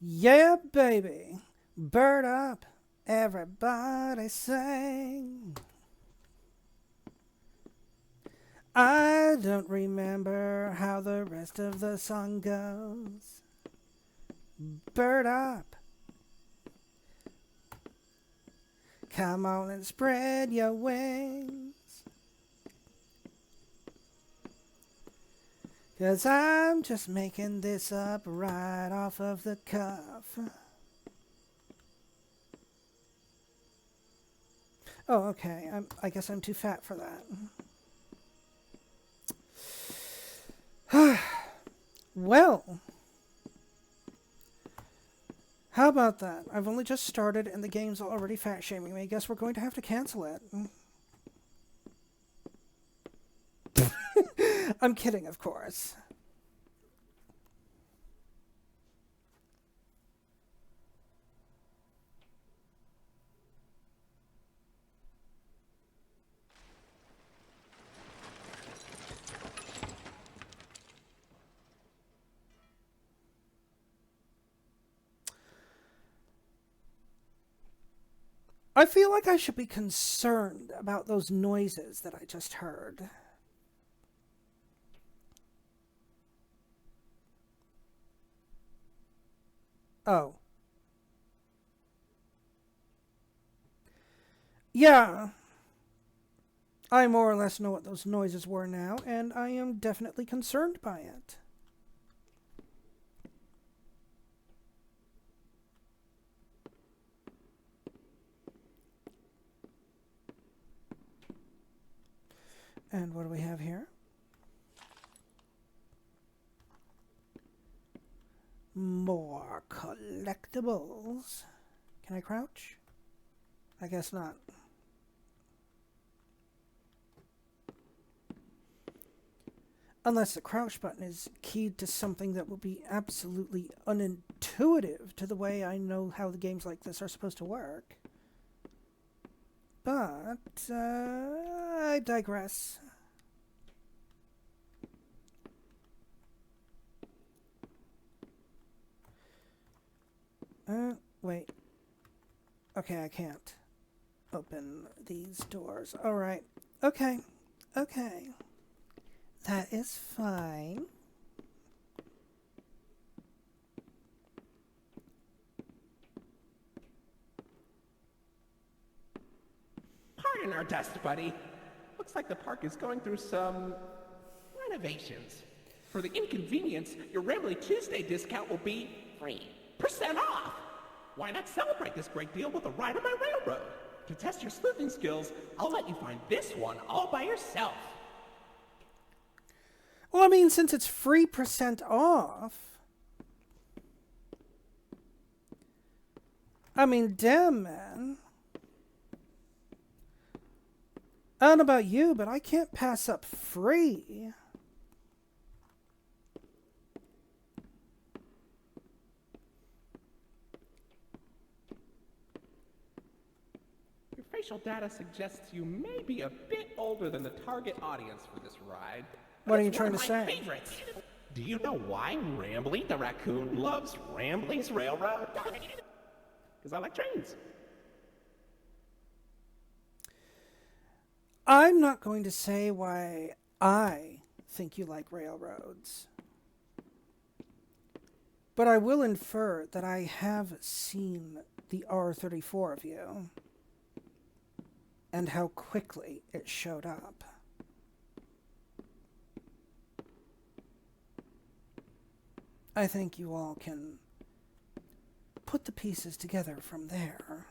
Yeah, baby. Bird up. Everybody sing. I don't remember how the rest of the song goes. Bird up. Come on and spread your wings. 'Cause I'm just making this up right off of the cuff. Oh, okay. I guess I'm too fat for that. Well, how about that? I've only just started and the game's already fat shaming me. I guess we're going to have to cancel it. I'm kidding, of course. I feel like I should be concerned about those noises that I just heard. Oh. Yeah. I more or less know what those noises were now, and I am definitely concerned by it. And what do we have here? More collectibles. Can I crouch? I guess not. Unless the crouch button is keyed to something that will be absolutely unintuitive to the way I know how the games like this are supposed to work. But, I digress. Wait. Okay, I can't open these doors. Alright. Okay. Okay. That is fine. Pardon our dust, buddy. Looks like the park is going through some renovations. For the inconvenience, your Rambly Tuesday discount will be 3% off. Why not celebrate this great deal with a ride on my railroad? To test your sleuthing skills, I'll let you find this one all by yourself. Well, I mean, since it's 3% off. I mean, damn, man. I don't know about you, but I can't pass up free. Your facial data suggests you may be a bit older than the target audience for this ride. What are you trying to say? Favorites. Do you know why Rambly the raccoon loves Rambly's Railroad? Because I like trains. I'm not going to say why I think you like railroads. But I will infer that I have seen the R34 of you. And how quickly it showed up. I think you all can put the pieces together from there.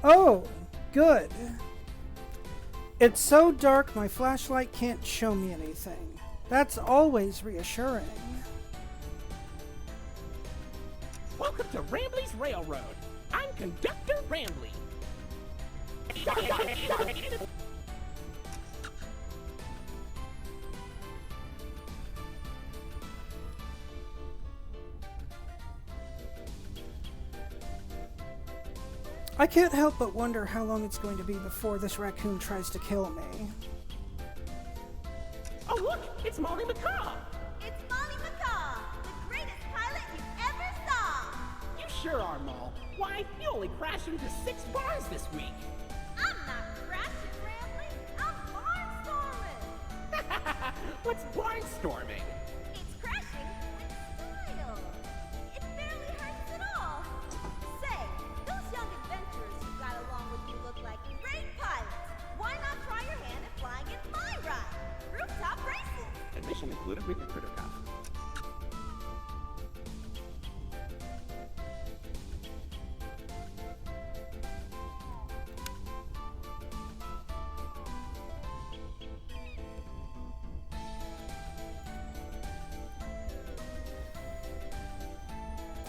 Oh, good. It's so dark my flashlight can't show me anything. That's always reassuring. Welcome to Rambly's Railroad. I'm Conductor Rambly. I can't help but wonder how long it's going to be before this raccoon tries to kill me. Oh look, it's Molly McCaw. It's Molly McCaw, the greatest pilot you ever saw! You sure are, Moll. Why, you only crashed into 6 bars this week. I'm not crashing, Rambly. I'm barnstorming! What's barnstorming? It's crashing with style. It barely hurts at all. Say, those young adventurers who got along with you look like great pilots. Why not try your hand at flying in my ride? Rooftop racing. Admission included with your critter cup.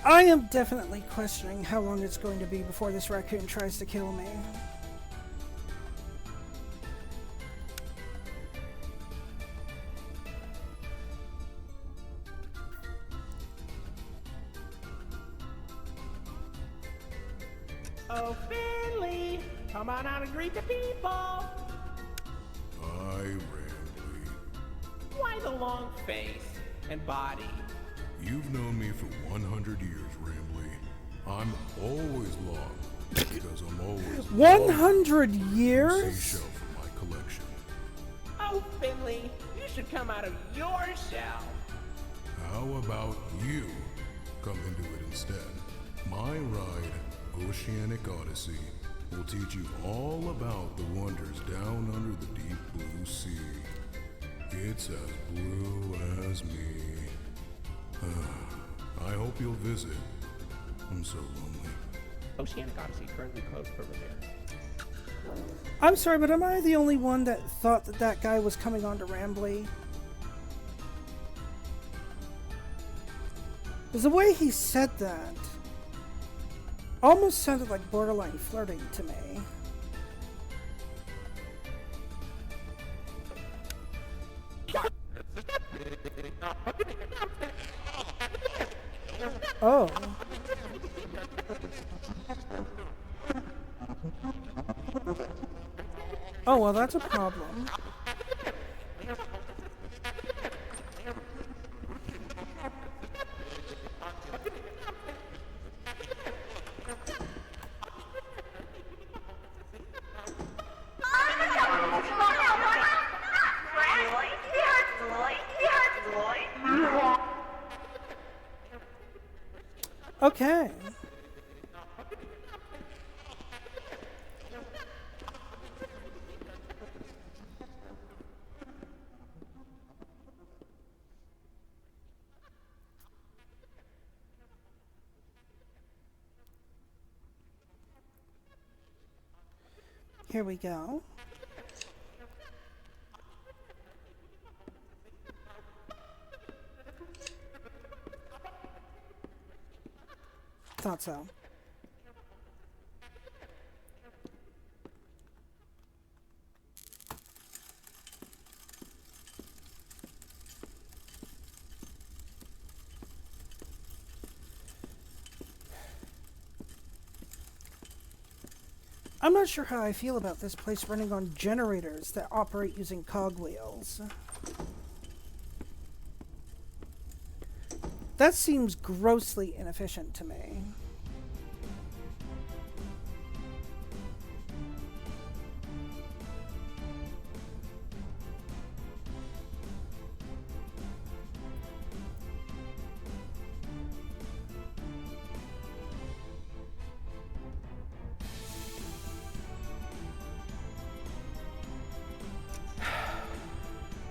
I am definitely questioning how long it's going to be before this raccoon tries to kill me. Oh, Finley, come on out and greet the people. Hi, Rambly. Why the long face and body? You've known me for 100 years, Rambly. I'm always long because I'm always 100 long. years? Seashell from my collection. Oh, Finley, you should come out of your shell. How about you come into it instead? My ride, Oceanic Odyssey, will teach you all about the wonders down under the deep blue sea. It's as blue as me. I hope you'll visit. I'm so lonely. Oceanic Odyssey currently closed for repairs. I'm sorry, but am I the only one that thought that that guy was coming on to Rambly? Because the way he said that almost sounded like borderline flirting to me. Oh. Oh, well, that's a problem. Okay. Here we go. Thought so. I'm not sure how I feel about this place running on generators that operate using cogwheels. That seems grossly inefficient to me.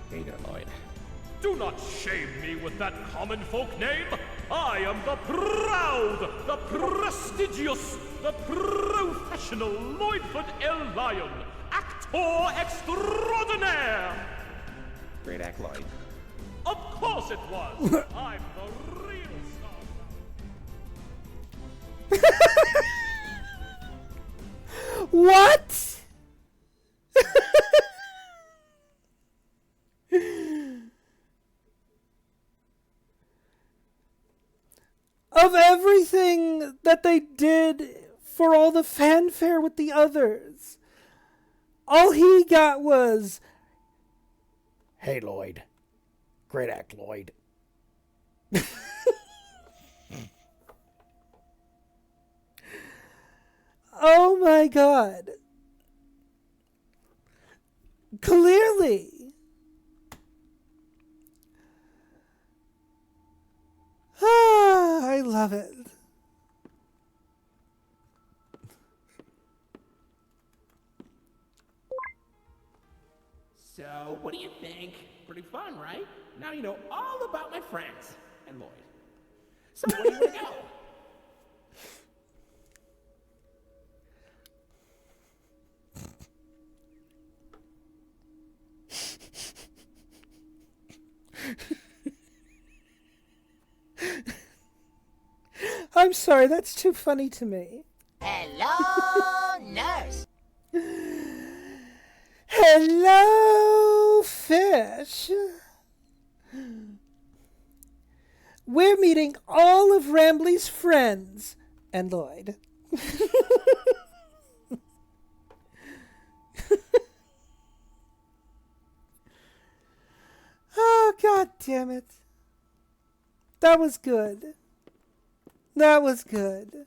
Hey there, Lloyd. Do not shame me with that common folk name. I am the proud, the prestigious, the professional Lloydford L. Lyon, actor extraordinaire. Great act, Lloyd. Of course it was. I'm the real star. What? Of everything that they did for all the fanfare with the others, all he got was, "Hey, Lloyd. Great act, Lloyd." Oh my God. Clearly. Ah, I love it. So, what do you think? Pretty fun, right? Now you know all about my friends and Lloyd. So, where do you want to go? I'm sorry, that's too funny to me. Hello, nurse. Hello, fish. We're meeting all of Rambly's friends and Lloyd. God damn it. That was good. That was good.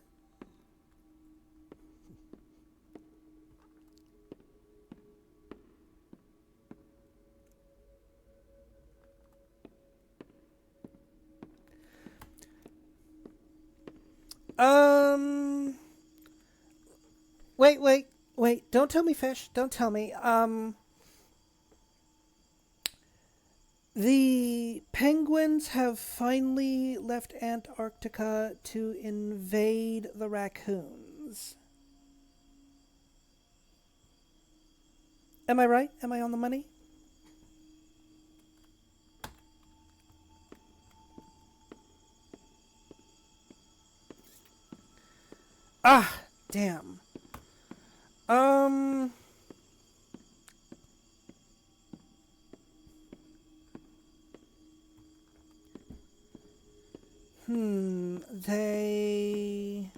Um. Wait. Don't tell me, fish. Don't tell me. The penguins have finally left Antarctica to invade the raccoons. Am I right? Am I on the money? Ah, damn. Um. They.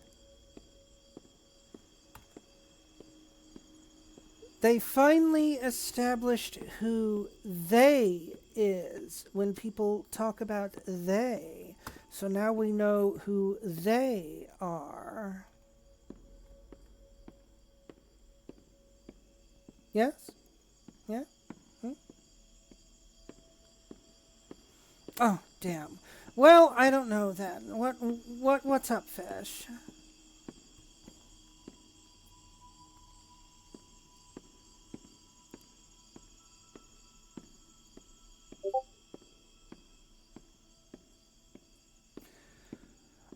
They finally established who they is when people talk about they. So now we know who they are. Yes? Yeah? Hmm? Oh, damn. Well, I don't know then. What's up, fish?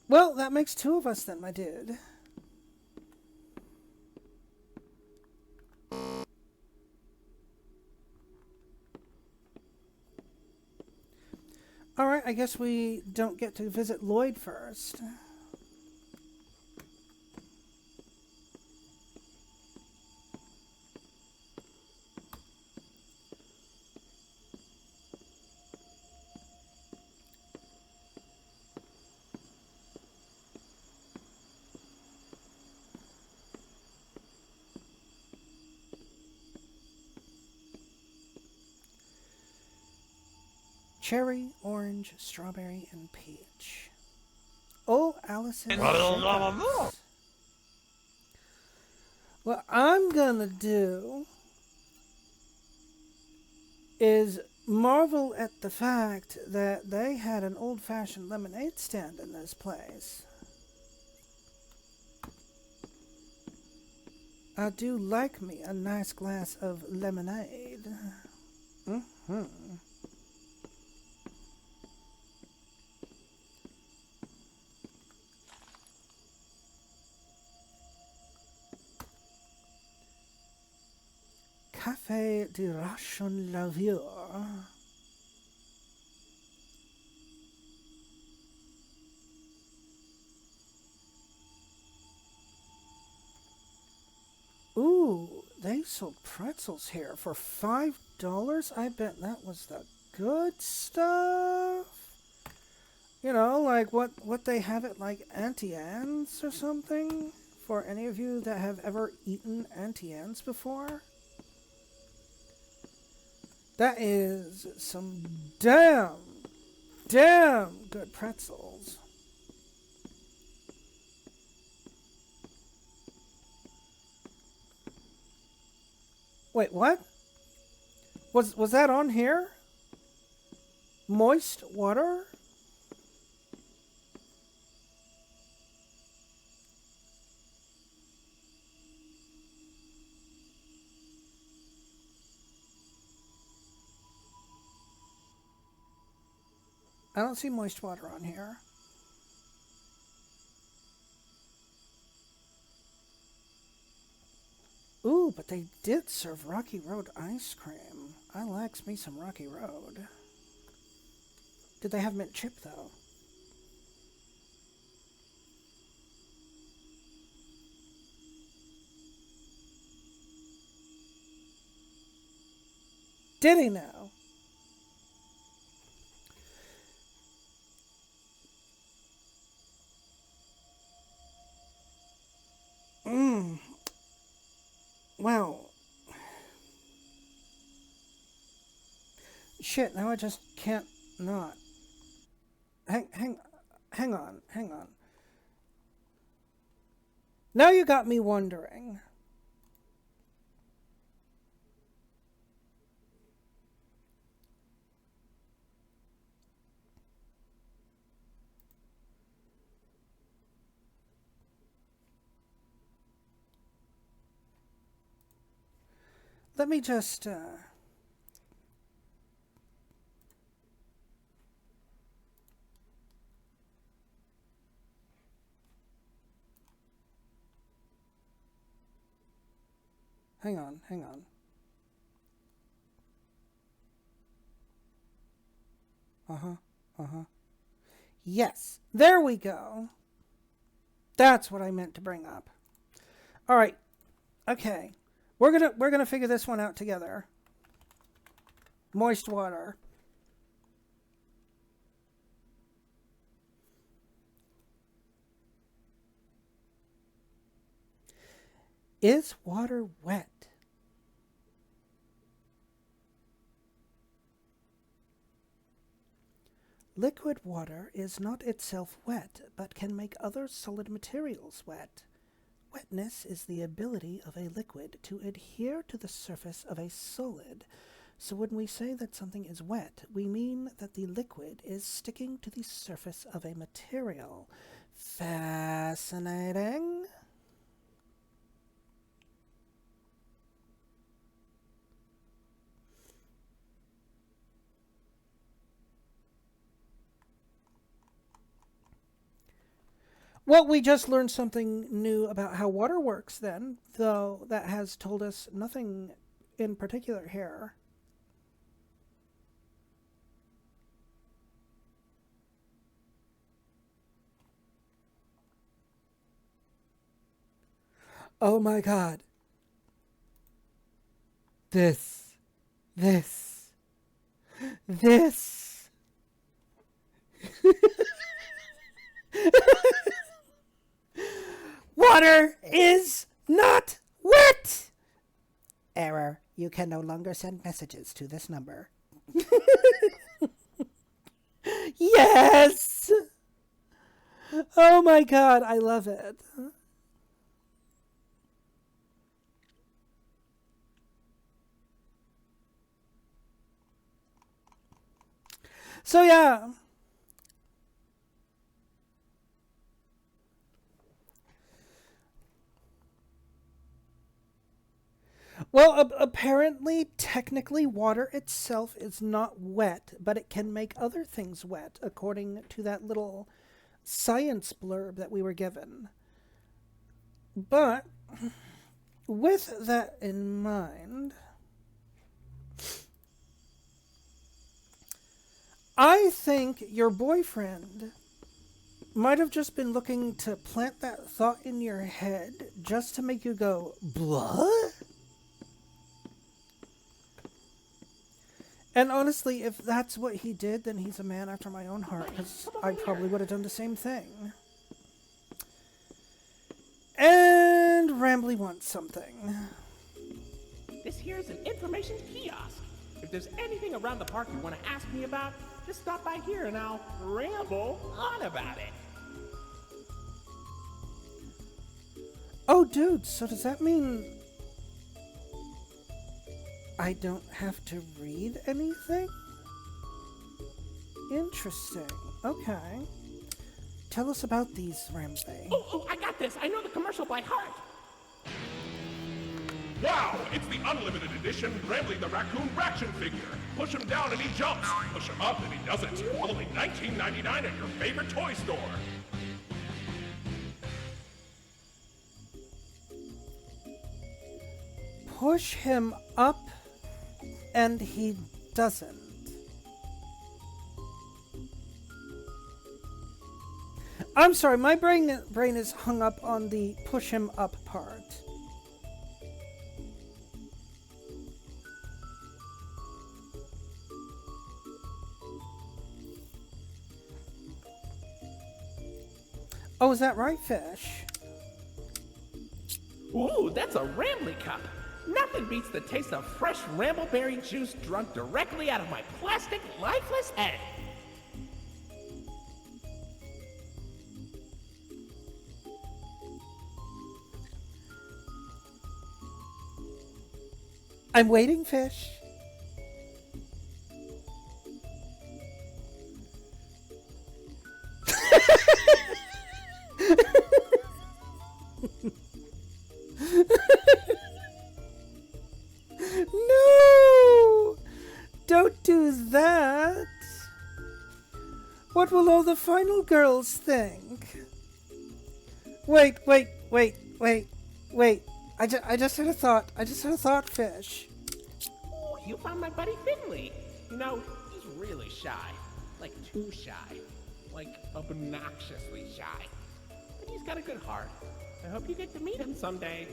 Well, that makes two of us then, my dude. Alright, I guess we don't get to visit Lloyd first. Cherry, orange, strawberry, and peach. Oh, Alice's shakeups. What I'm gonna do is marvel at the fact that they had an old-fashioned lemonade stand in this place. I do like me a nice glass of lemonade. Mm-hmm. Café de Ration Lavure. Ooh, they sold pretzels here for $5. I bet that was the good stuff. You know, like what they have at like Auntie Anne's or something. For any of you that have ever eaten Auntie Anne's before. That is some damn good pretzels. Wait, what? Was that on here? Moist water? I don't see moist water on here. Ooh, but they did serve Rocky Road ice cream. I likes me some Rocky Road. Did they have mint chip, though? Did he now? Well. Shit, now I just can't not. Hang on. Now you got me wondering. Let me just, hang on. Yes, there we go. That's what I meant to bring up. All right. Okay. We're gonna figure this one out together. Moist water. Is water wet? Liquid water is not itself wet, but can make other solid materials wet. Wetness is the ability of a liquid to adhere to the surface of a solid. So when we say that something is wet, we mean that the liquid is sticking to the surface of a material. Fascinating. Well, we just learned something new about how water works then, though that has told us nothing in particular here. Oh my God. This. Water is not wet! Error. You can no longer send messages to this number. Yes! Oh my God, I love it. So yeah. Well, apparently, technically, water itself is not wet, but it can make other things wet, according to that little science blurb that we were given. But, with that in mind, I think your boyfriend might have just been looking to plant that thought in your head just to make you go, blah? And honestly, if that's what he did, then he's a man after my own heart, because I probably would have done the same thing. And Rambly wants something. This here is an information kiosk. If there's anything around the park you want to ask me about, just stop by here and I'll ramble on about it. Oh, dude, so does that mean I don't have to read anything? Interesting. Okay. Tell us about these, Ramsay. Oh, I got this. I know the commercial by heart. Wow, it's the unlimited edition Rambly the Raccoon Raction figure. Push him down and he jumps. Push him up and he doesn't. Only $19.99 at your favorite toy store. Push him up and he doesn't. I'm sorry, my brain is hung up on the push him up part. Oh, is that right, Fish? Ooh, that's a Rambly cup. Nothing beats the taste of fresh Rambleberry juice drunk directly out of my plastic, lifeless head. I'm waiting, fish. No! Don't do that. What will all the final girls think? Wait. I just had a thought. Fish. Ooh, you found my buddy Finley. You know, he's really shy. Like, too shy. Like, obnoxiously shy. But he's got a good heart. I hope you get to meet him someday.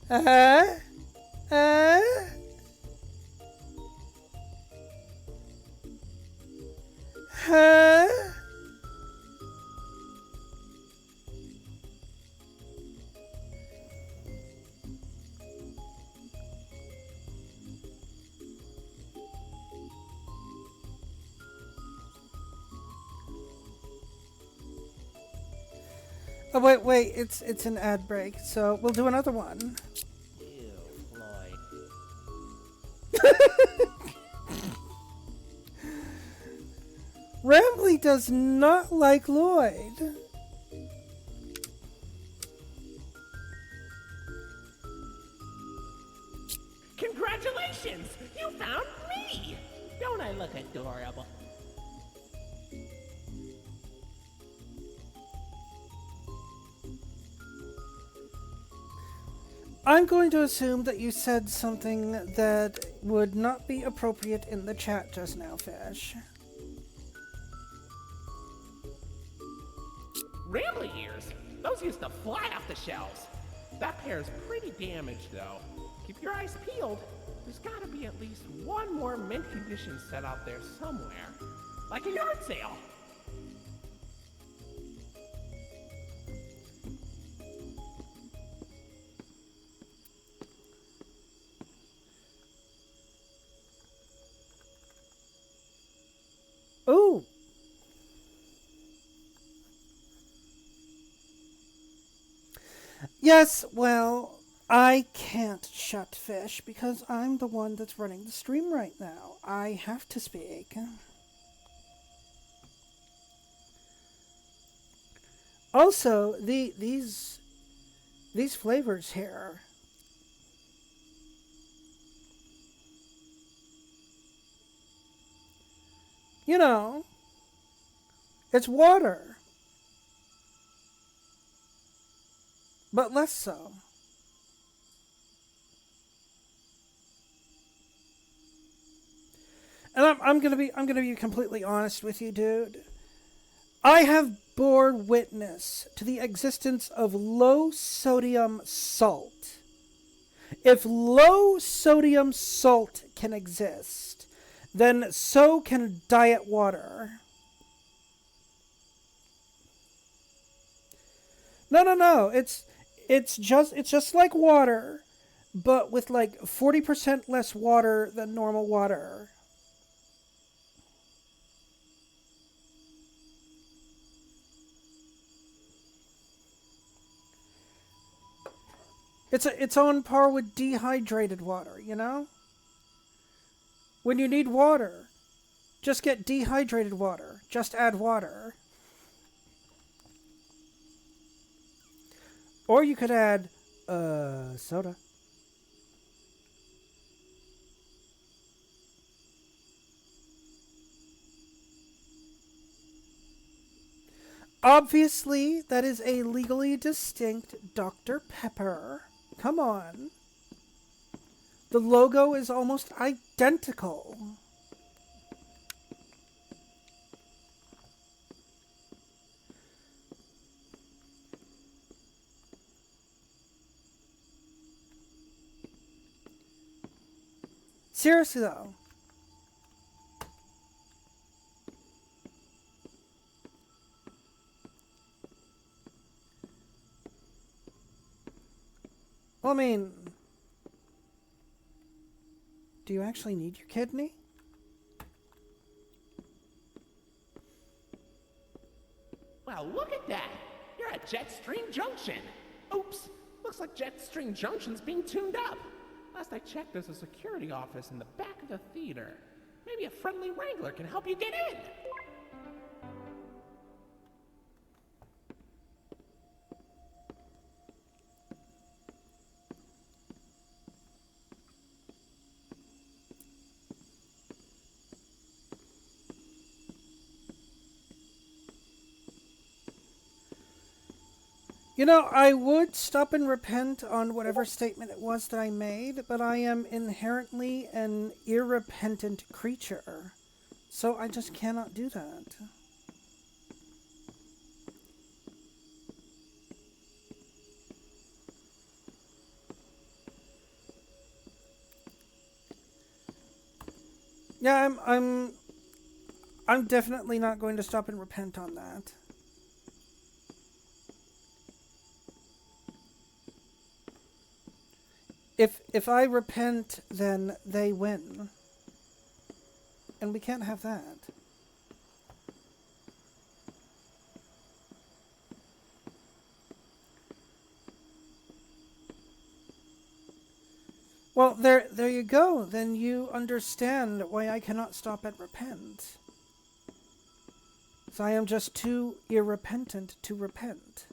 Uh? Huh? Oh, wait, it's an ad break, so we'll do another one. Ew, Floyd. Rambly does not like Lloyd. Congratulations! You found me! Don't I look adorable? I'm going to assume that you said something that would not be appropriate in the chat just now, Fish. Rambly ears? Those used to fly off the shelves. That pair's pretty damaged, though. Keep your eyes peeled. There's gotta be at least one more mint condition set out there somewhere. Like a yard sale. Ooh. Yes, well, I can't shut Fish because I'm the one that's running the stream right now. I have to speak. Also, these flavors here. You know, it's water. But less so. And I'm gonna be completely honest with you, dude. I have bore witness to the existence of low sodium salt. If low sodium salt can exist, then so can diet water. No. It's just like water, but with like 40% less water than normal water. It's on par with dehydrated water, you know? When you need water, just get dehydrated water. Just add water. Or you could add soda. Obviously, that is a legally distinct Dr. Pepper. Come on. The logo is almost identical. Seriously, though. Well, I mean, do you actually need your kidney? Well, look at that. You're at Jetstream Junction. Oops, looks like Jetstream Junction's being tuned up. Last I checked, there's a security office in the back of the theater. Maybe a friendly wrangler can help you get in. You know, I would stop and repent on whatever statement it was that I made, but I am inherently an irrepentant creature. So I just cannot do that. Yeah, I'm definitely not going to stop and repent on that. If I repent, then they win. And we can't have that. Well, there you go. Then you understand why I cannot stop and repent. So I am just too irrepentant to repent.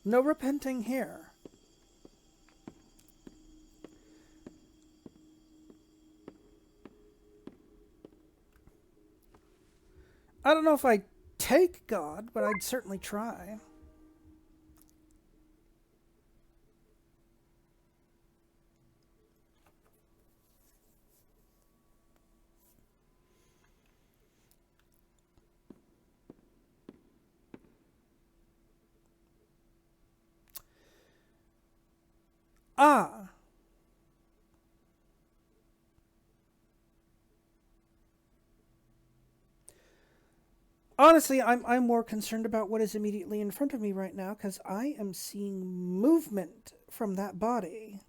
No repenting here. I don't know if I'd take God, but I'd certainly try. Ah. Honestly, I'm more concerned about what is immediately in front of me right now, because I am seeing movement from that body.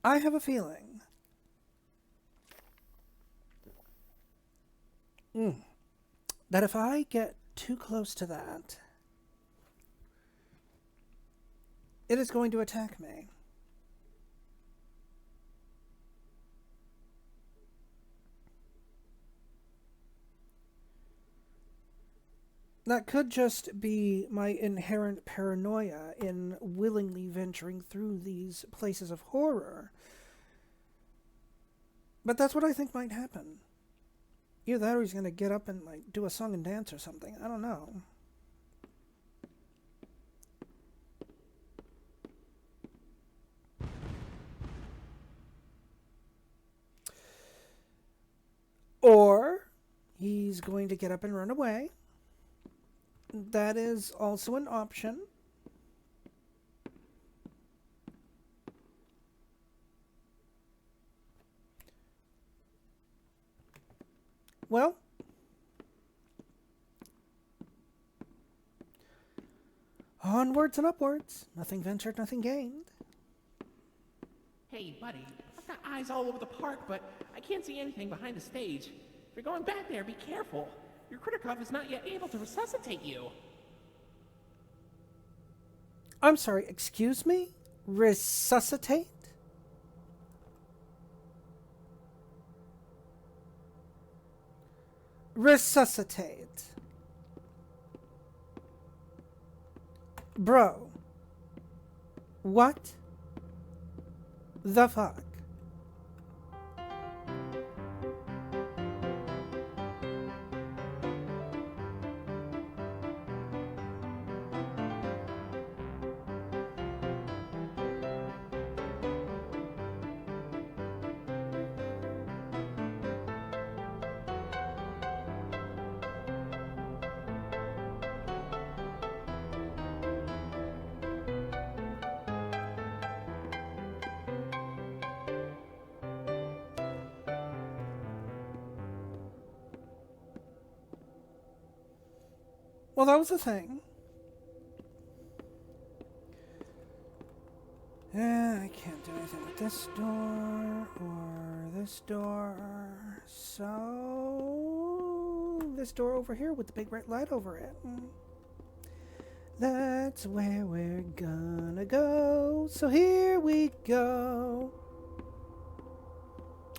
I have a feeling that if I get too close to that, it is going to attack me. That could just be my inherent paranoia in willingly venturing through these places of horror. But that's what I think might happen. Either that or he's going to get up and do a song and dance or something. I don't know. Or he's going to get up and run away. That is also an option. Well, onwards and upwards. Nothing ventured, nothing gained. Hey, buddy, I've got eyes all over the park, but I can't see anything behind the stage. If you're going back there, be careful. Your Criticov is not yet able to resuscitate you. I'm sorry, excuse me? Resuscitate? Resuscitate. Bro. What the fuck? Well, that was the thing. Yeah, I can't do anything with this door or this door. So this door over here with the big red light over it. That's where we're gonna go. So here we go.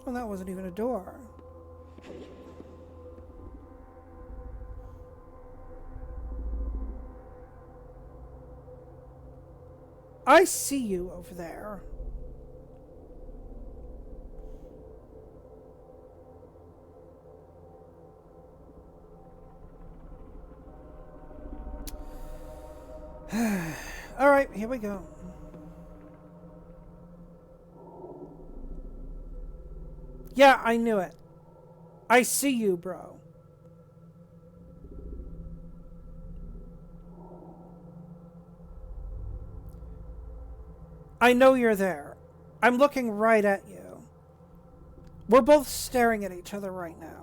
Well, that wasn't even a door. I see you over there. All right, here we go. Yeah, I knew it. I see you, bro. I know you're there. I'm looking right at you. We're both staring at each other right now.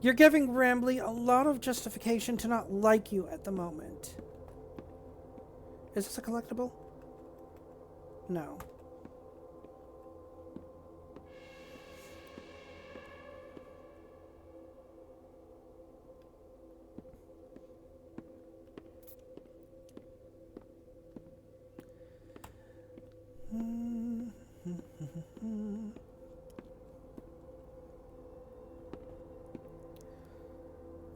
You're giving Rambly a lot of justification to not like you at the moment. Is this a collectible? No.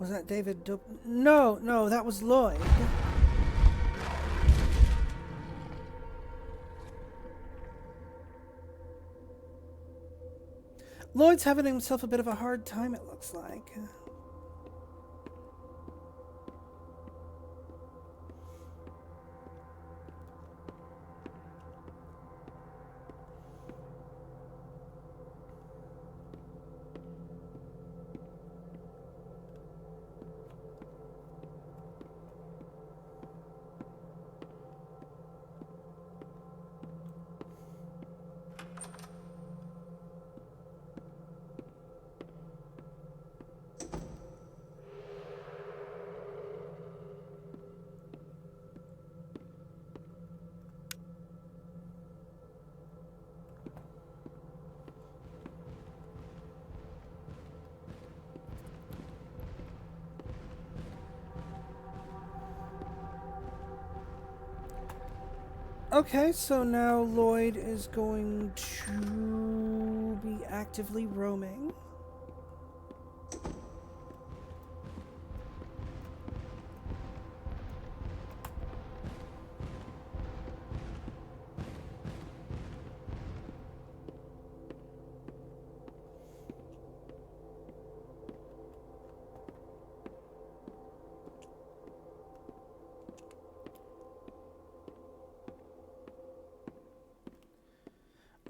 Was that David No, no, that was Lloyd. Lloyd's having himself a bit of a hard time, it looks like. Okay, so now Lloyd is going to be actively roaming.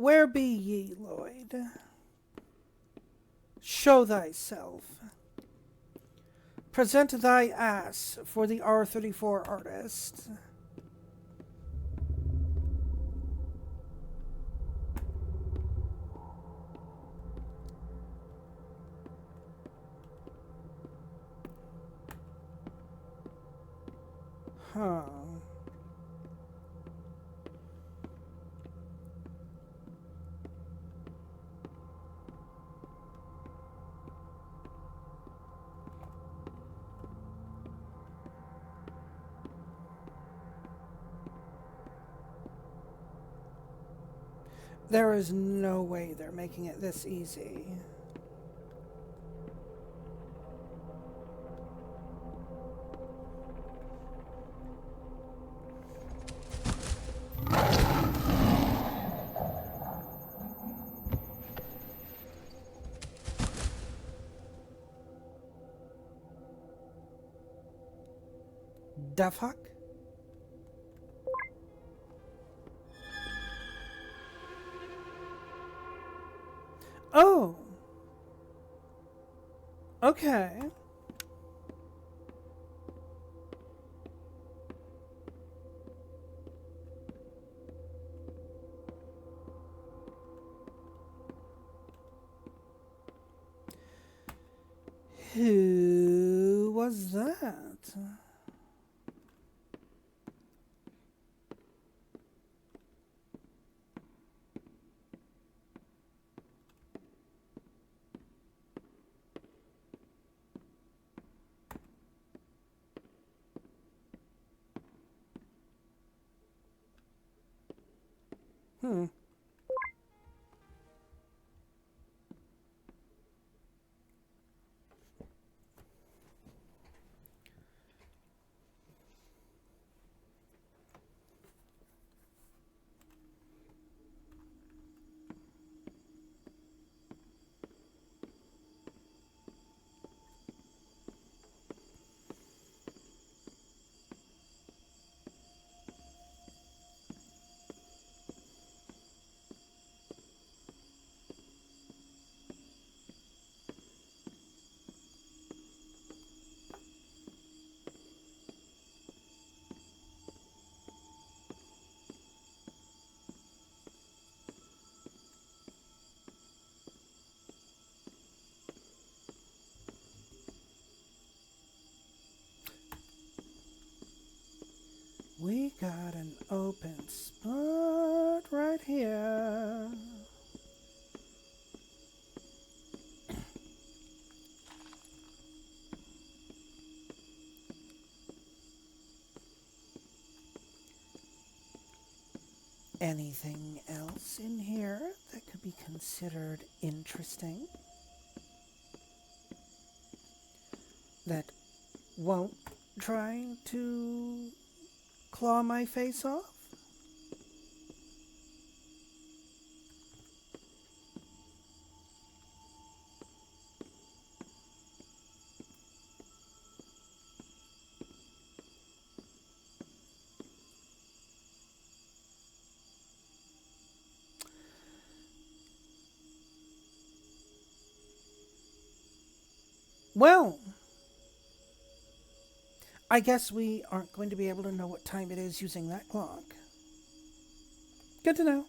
Where be ye, Lloyd? Show thyself. Present thy ass for the R34 artist. Huh. There is no way they're making it this easy. The fuck? Oh. Okay. Who was that? Hmm. We got an open spot right here. Anything else in here that could be considered interesting? That won't try to claw my face off? Well, I guess we aren't going to be able to know what time it is using that clock. Good to know.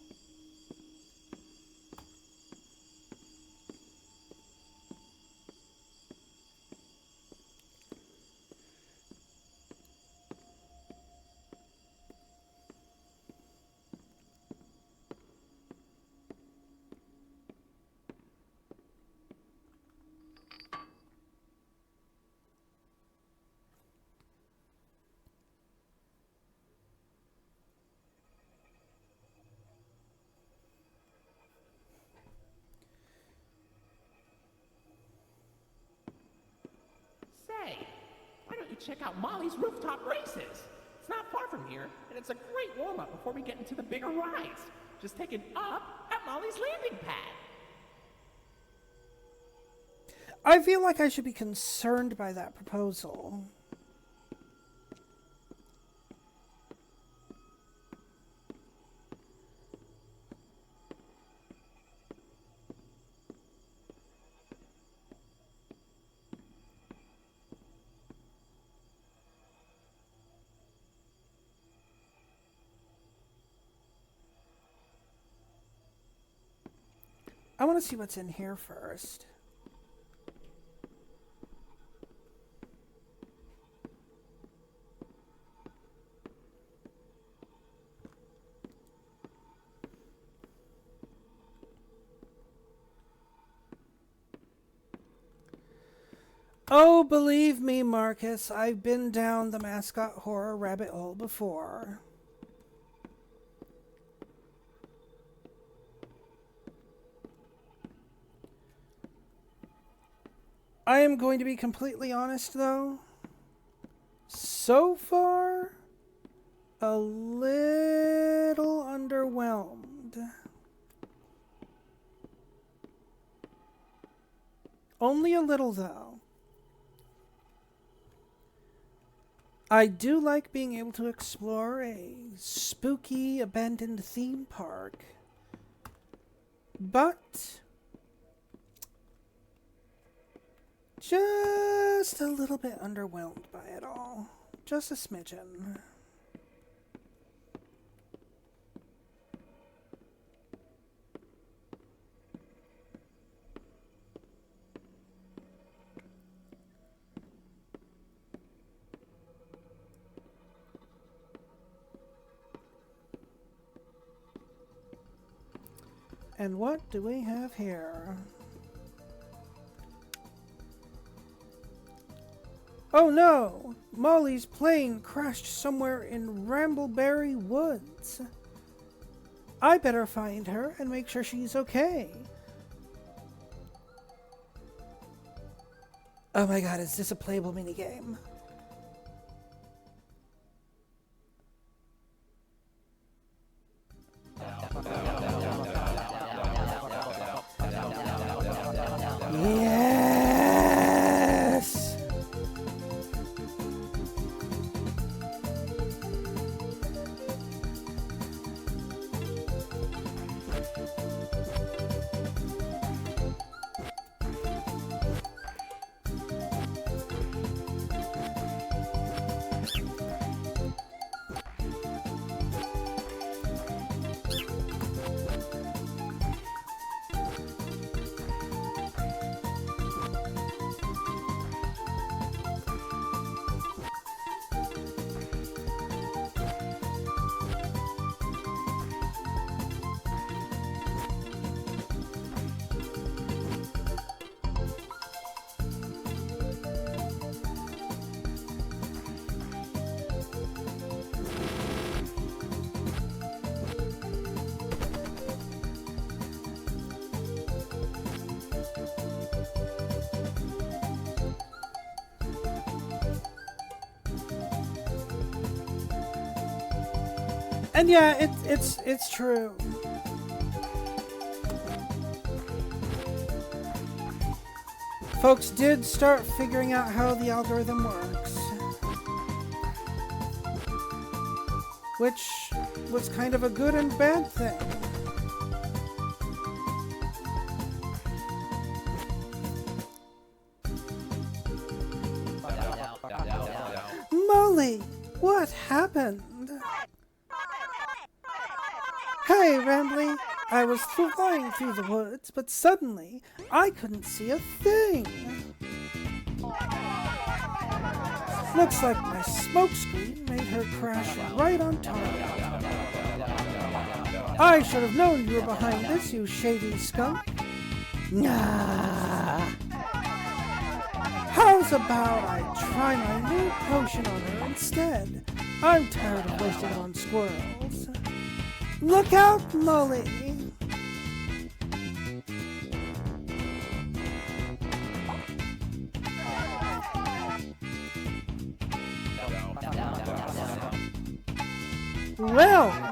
Say, why don't you check out Molly's rooftop races? It's not far from here, and it's a great warm-up before we get into the bigger rides. Just take it up at Molly's landing pad. I feel like I should be concerned by that proposal. I want to see what's in here first. Oh, believe me, Marcus, I've been down the mascot horror rabbit hole before. I am going to be completely honest, though. So far, a little underwhelmed. Only a little, though. I do like being able to explore a spooky, abandoned theme park. But just a little bit underwhelmed by it all. Just a smidgen. And what do we have here? Oh no! Molly's plane crashed somewhere in Rambleberry Woods. I better find her and make sure she's okay. Oh my god, is this a playable minigame? Yes! And yeah, it's true. Folks did start figuring out how the algorithm works, which was kind of a good and bad thing. Molly, what happened? Hey, Rambly, I was flying through the woods, but suddenly I couldn't see a thing. Looks like my smokescreen made her crash right on target. I should have known you were behind this, you shady skunk. Nah. How's about I try my new potion on her instead? I'm tired of wasting it on squirrels. Look out, Molly! Well!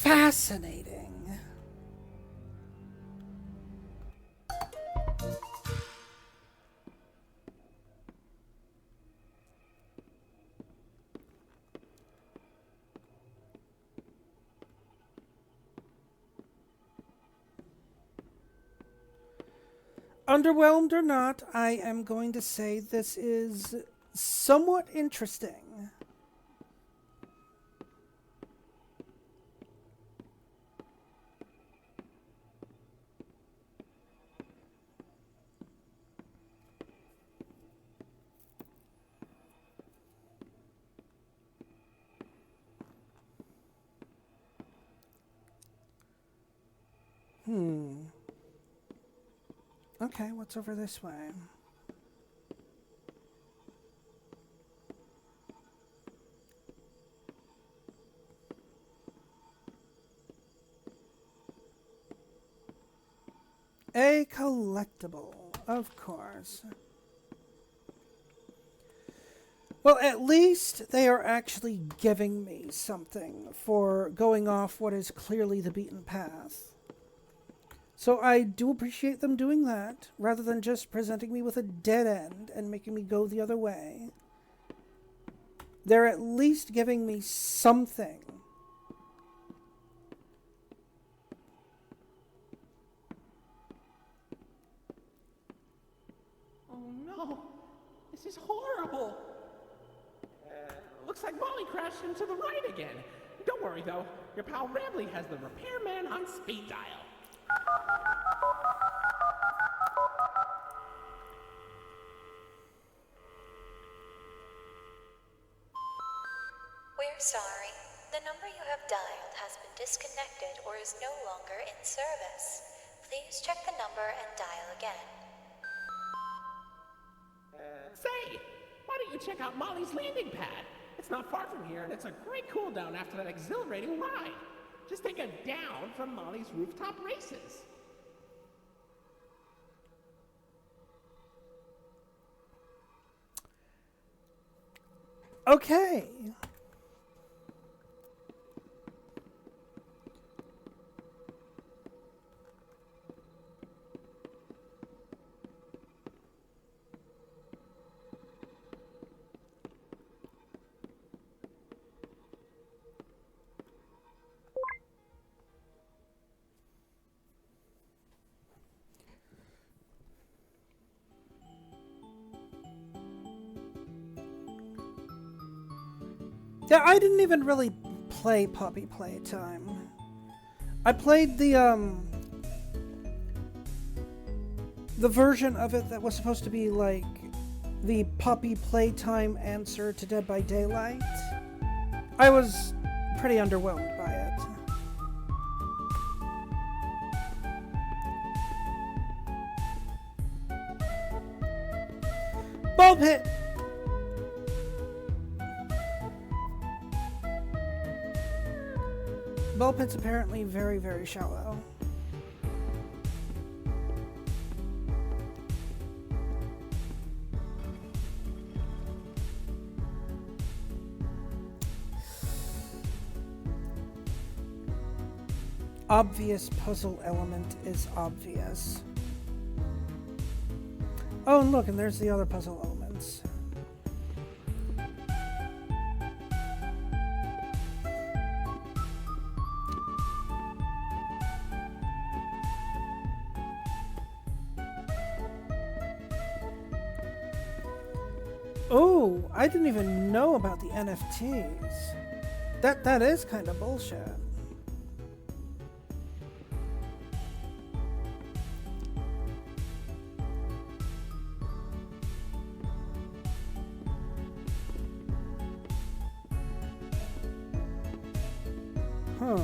Fascinating. Underwhelmed or not, I am going to say this is somewhat interesting. Okay, what's over this way? acceptable. Of course. Well, at least they are actually giving me something for going off what is clearly the beaten path. So I do appreciate them doing that, rather than just presenting me with a dead end and making me go the other way. They're at least giving me something. Oh no, this is horrible. Looks like Molly crashed into the ride again. Don't worry though, your pal Rambley has the repairman on speed dial. We're sorry. The number you have dialed has been disconnected or is no longer in service. Please check the number and dial again. Say, why don't you check out Molly's landing pad? It's not far from here and it's a great cool down after that exhilarating ride. Just take a down from Molly's rooftop races. Okay. Yeah, I didn't even really play Puppy Playtime. I played the version of it that was supposed to be like the Puppy Playtime answer to Dead by Daylight. I was pretty underwhelmed by it. Ball pit! Ball pit's apparently very, very shallow. Obvious puzzle element is obvious. Oh, and look, and there's the other puzzle elements. Oh, I didn't even know about the NFTs. That is kind of bullshit. Huh.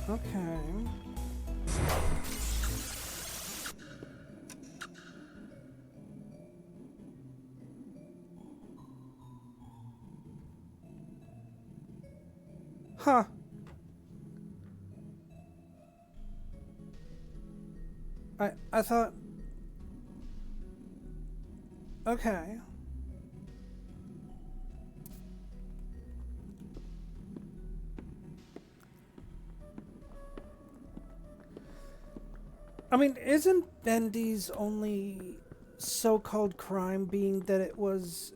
Okay. Huh. I thought... Okay. I mean, isn't Bendy's only so-called crime being that it was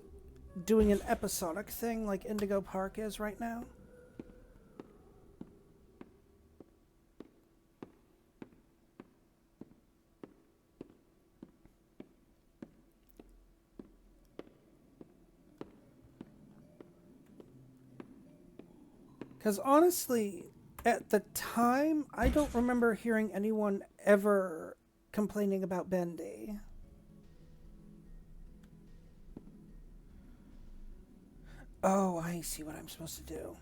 doing an episodic thing like Indigo Park is right now? Because honestly, at the time, I don't remember hearing anyone ever complaining about Bendy. Oh, I see what I'm supposed to do.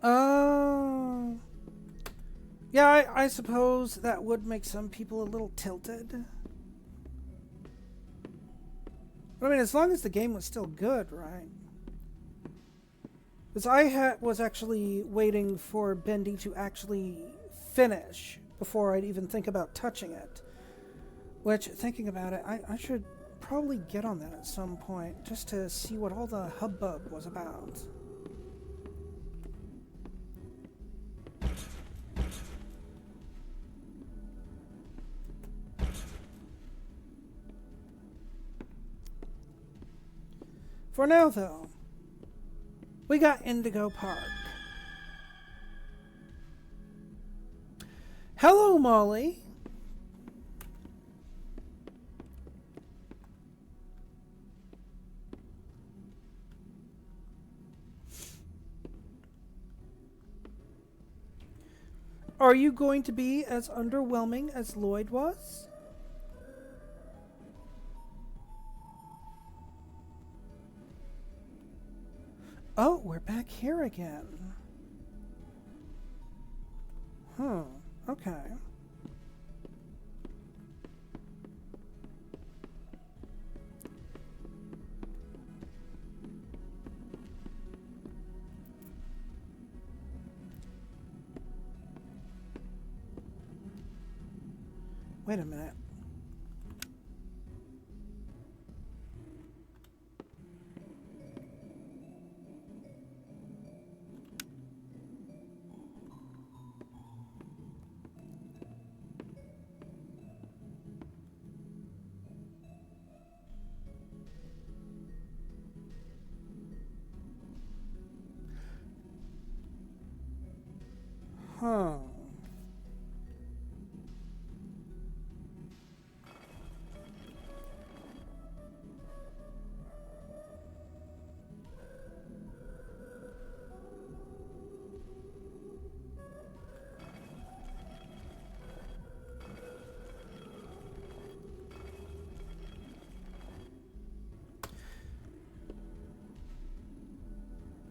Oh. Yeah, I suppose that would make some people a little tilted. But I mean, as long as the game was still good, right? Because I was actually waiting for Bendy to actually finish before I'd even think about touching it. Which, thinking about it, I should probably get on that at some point, just to see what all the hubbub was about. For now, though, we got Indigo Park. Hello, Molly. Are you going to be as underwhelming as Lloyd was? Oh, we're back here again. Okay. Wait a minute. Huh.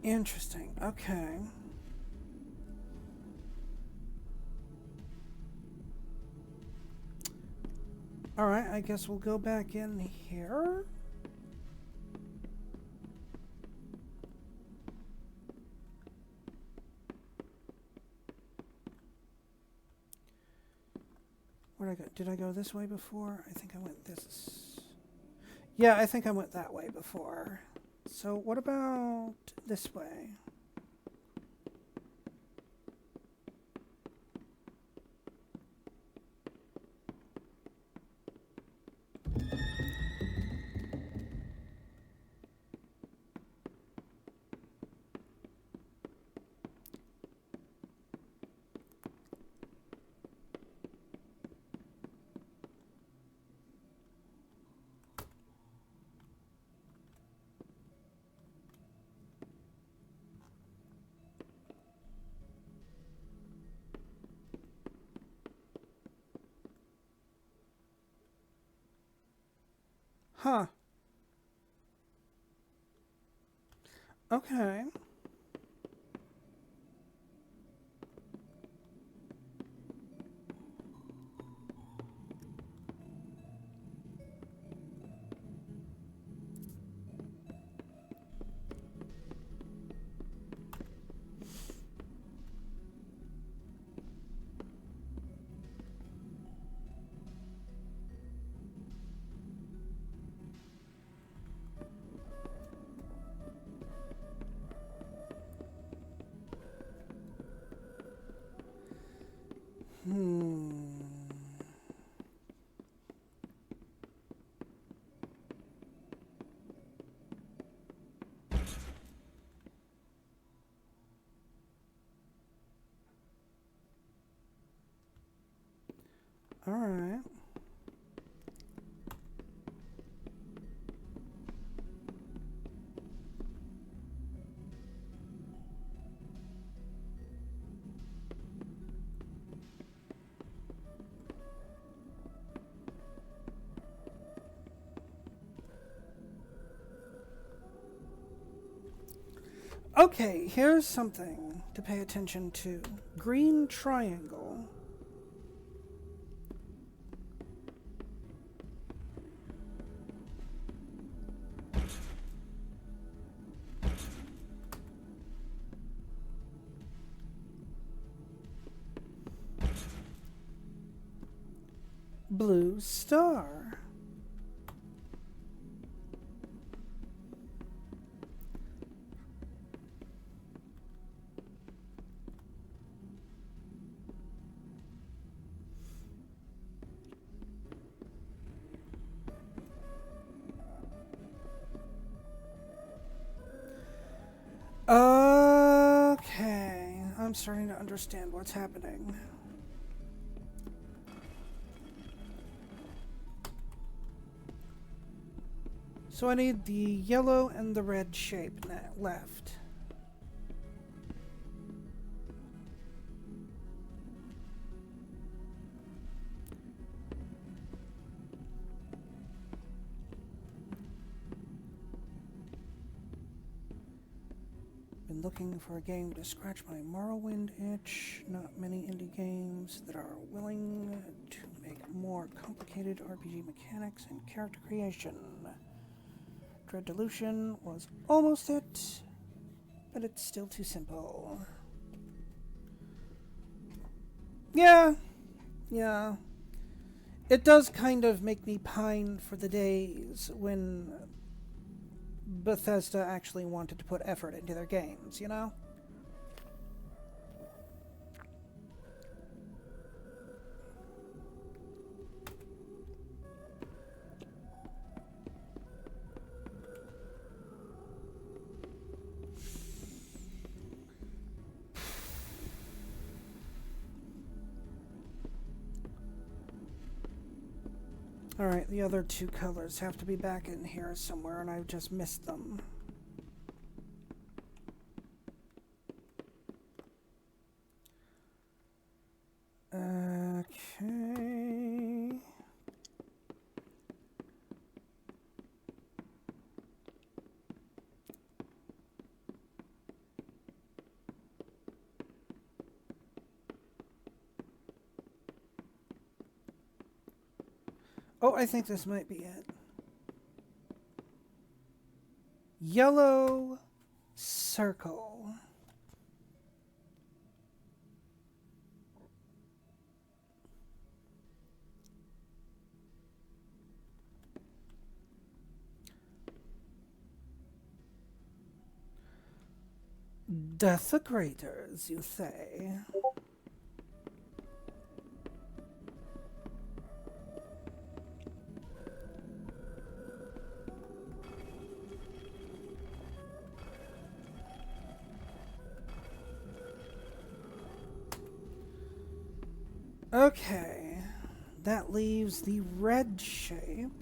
Interesting. Okay. Alright, I guess we'll go back in here. Where'd I go? Did I go this way before? I think I went this... Yeah, I think I went that way before. So what about this way? Huh. Okay. All right. Okay, here's something to pay attention to. Green triangle. Blue star. Okay, I'm starting to understand what's happening. So I need the yellow and the red shape left. Been looking for a game to scratch my Morrowind itch. Not many indie games that are willing to make more complicated RPG mechanics and character creation. Dread Dilution was almost it, but it's still too simple. Yeah. It does kind of make me pine for the days when Bethesda actually wanted to put effort into their games, you know? Alright, the other two colors have to be back in here somewhere, and I've just missed them. Okay. Oh, I think this might be it. Yellow circle. Desecrators, you say? Okay, that leaves the red shape.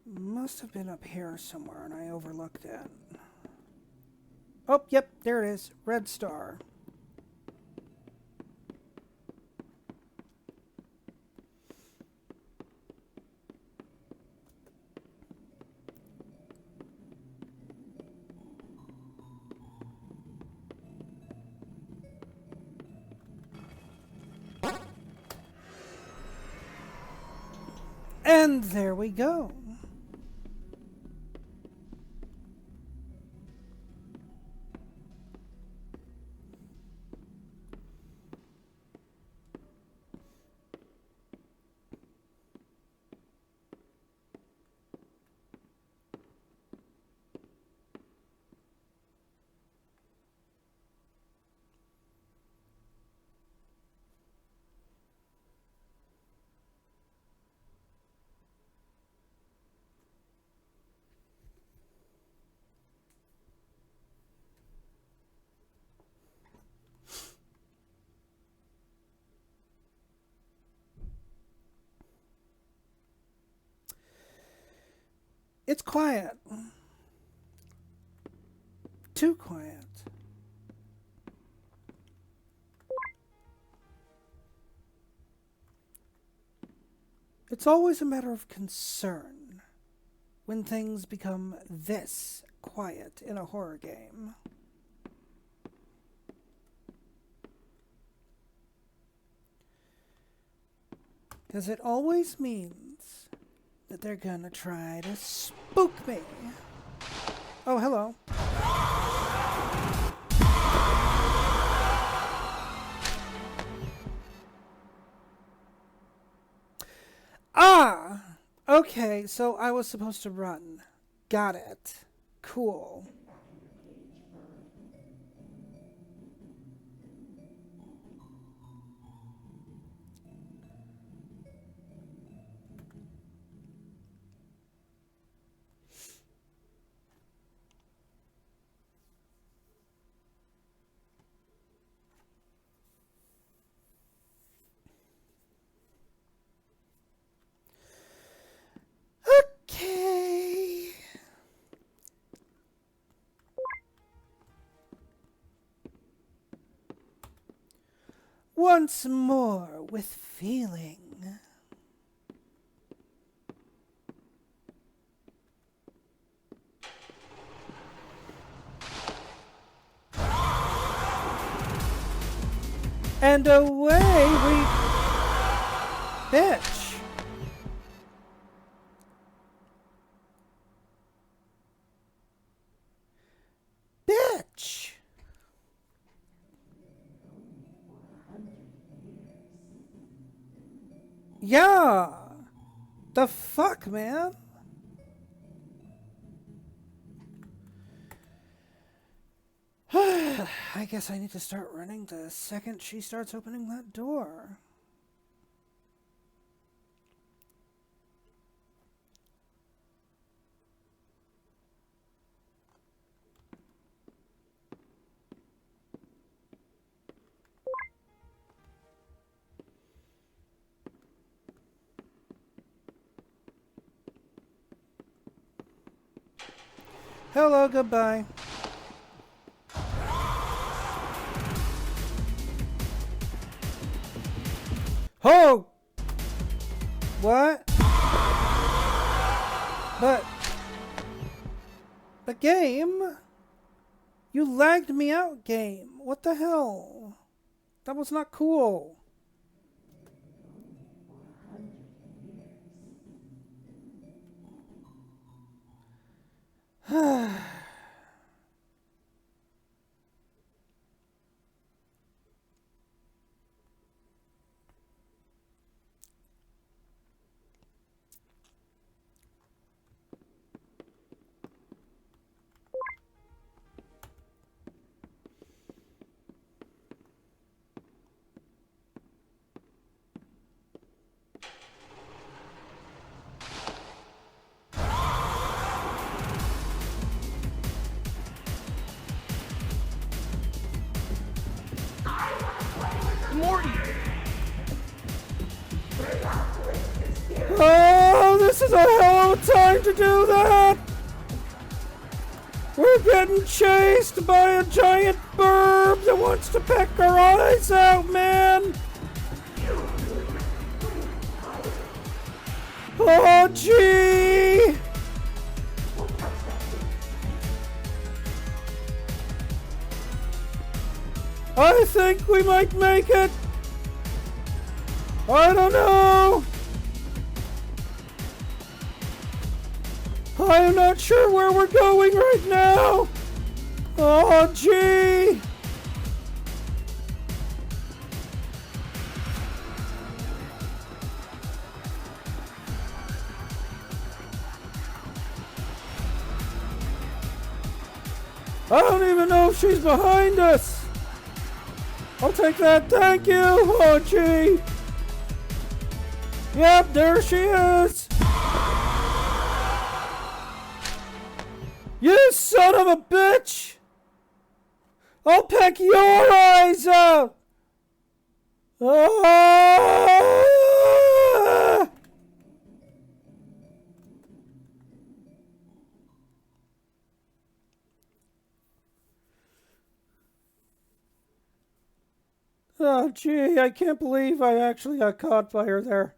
Must have been up here somewhere and I overlooked it. Oh, yep, there it is. Red star. And there we go. It's quiet. Too quiet. It's always a matter of concern when things become this quiet in a horror game. Because it always means that they're gonna try to spook me. Oh, hello. Ah! Okay, so I was supposed to run. Got it. Cool. Okay. Once more with feeling. And away we... Bitch. Bitch. Yeah. The fuck, man? I guess I need to start running the second she starts opening that door. Hello, goodbye. Oh! What? But... The game? You lagged me out, game. What the hell? That was not cool. Morty! Oh, this is a hell of a time to do that! We're getting chased by a giant burb that wants to peck our eyes out, man! Oh, gee! I think we might make it! I don't know! I am not sure where we're going right now! Oh, gee! I don't even know if she's behind us! I'll take that, thank you! Oh, gee! Yep, there she is! You son of a bitch! I'll peck your eyes out! Ah! Oh, gee, I can't believe I actually got caught by her there.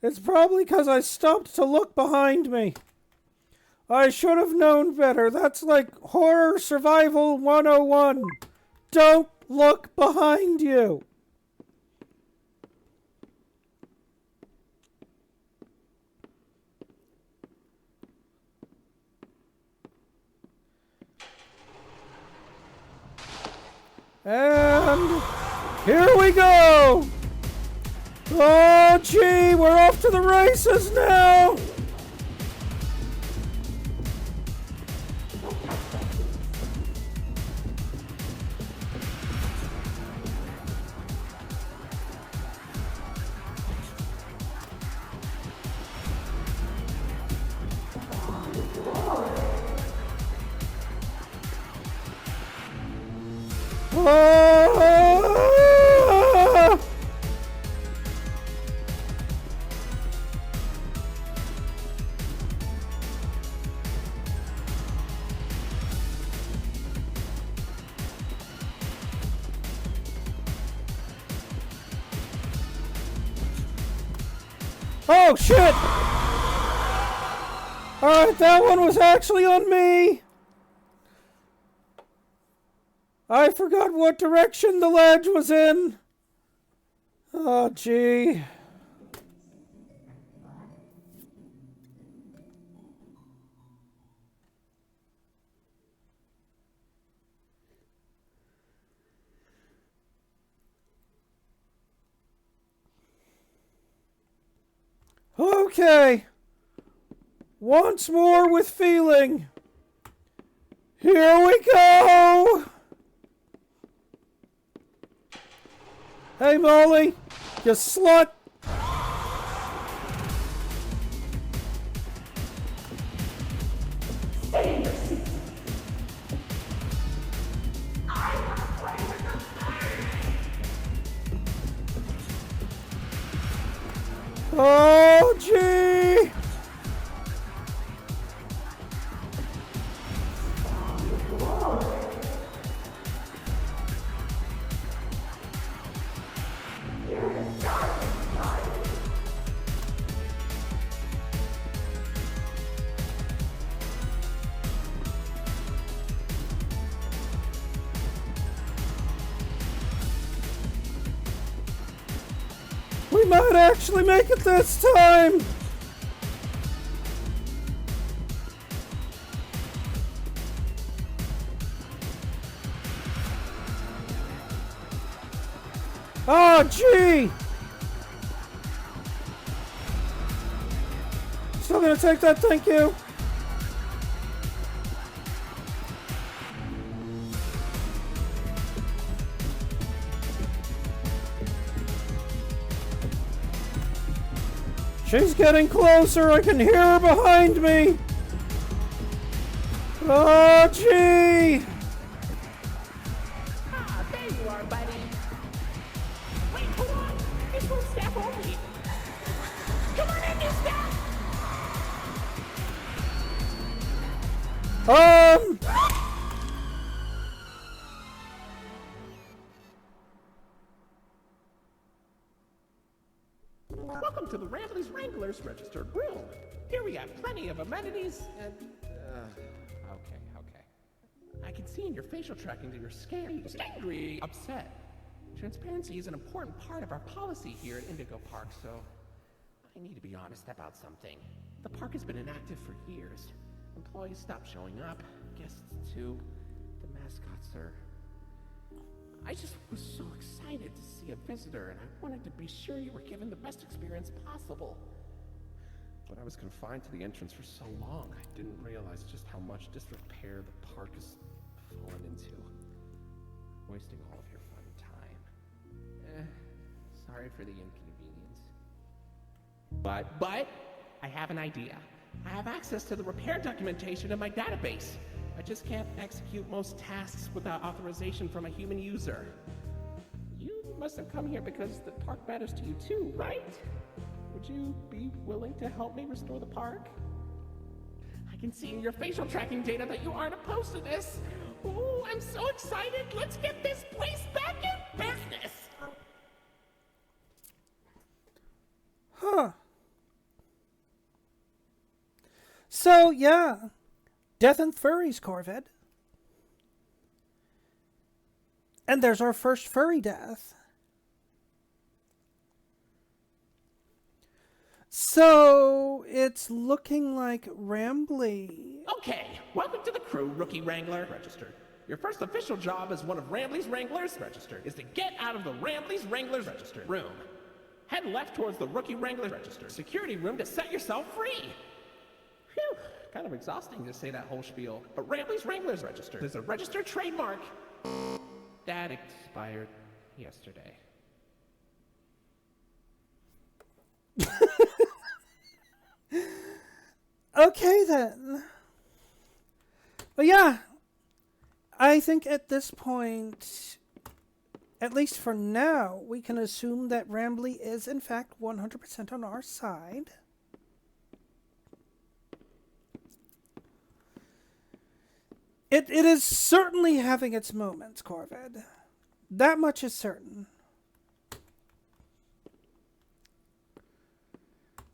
It's probably because I stopped to look behind me. I should have known better. That's like horror survival 101. Don't look behind you. And here we go. Oh, gee, we're off to the races now. Ah! Oh, shit! Alright, that one was actually on me! I forgot what direction the ledge was in! Oh, gee. Okay. Once more with feeling. Here we go! Hey, Molly, you slut! Oh, gee! We might actually make it this time! Oh, gee! Still gonna take that, thank you. She's getting closer. I can hear her behind me. Oh, gee. Ah, there you are, buddy. Wait, hold on. This won't staff only. Come on in, new staff. Welcome to the Ramblers Wranglers Registered Grill. Here we have plenty of amenities and... Okay. I can see in your facial tracking that you're scared, angry, upset. Transparency is an important part of our policy here at Indigo Park, so... I need to be honest about something. The park has been inactive for years. Employees stopped showing up, guests too. The mascots are... I just was so excited to see a visitor, and I wanted to be sure you were given the best experience possible. But I was confined to the entrance for so long, I didn't realize just how much disrepair the park has fallen into. Wasting all of your fun time. Sorry for the inconvenience. But, I have an idea. I have access to the repair documentation in my database. I just can't execute most tasks without authorization from a human user. You must have come here because the park matters to you too, right? Would you be willing to help me restore the park? I can see in your facial tracking data that you aren't opposed to this. Ooh, I'm so excited. Let's get this place back in business. Huh. So, yeah. Death and Furries, Corvid. And there's our first furry death. So, it's looking like Rambly. Okay, welcome to the crew, Rookie Wrangler. Register. Your first official job as one of Rambly's Wranglers, register, is to get out of the Rambly's Wranglers register room. Head left towards the Rookie Wrangler register security room to set yourself free. Phew, kind of exhausting to say that whole spiel. But Rambly's Wranglers register is a registered trademark. That expired yesterday. Okay then. But yeah, I think at this point, at least for now, we can assume that Rambly is in fact 100% on our side. It is certainly having its moments, Corvid. That much is certain.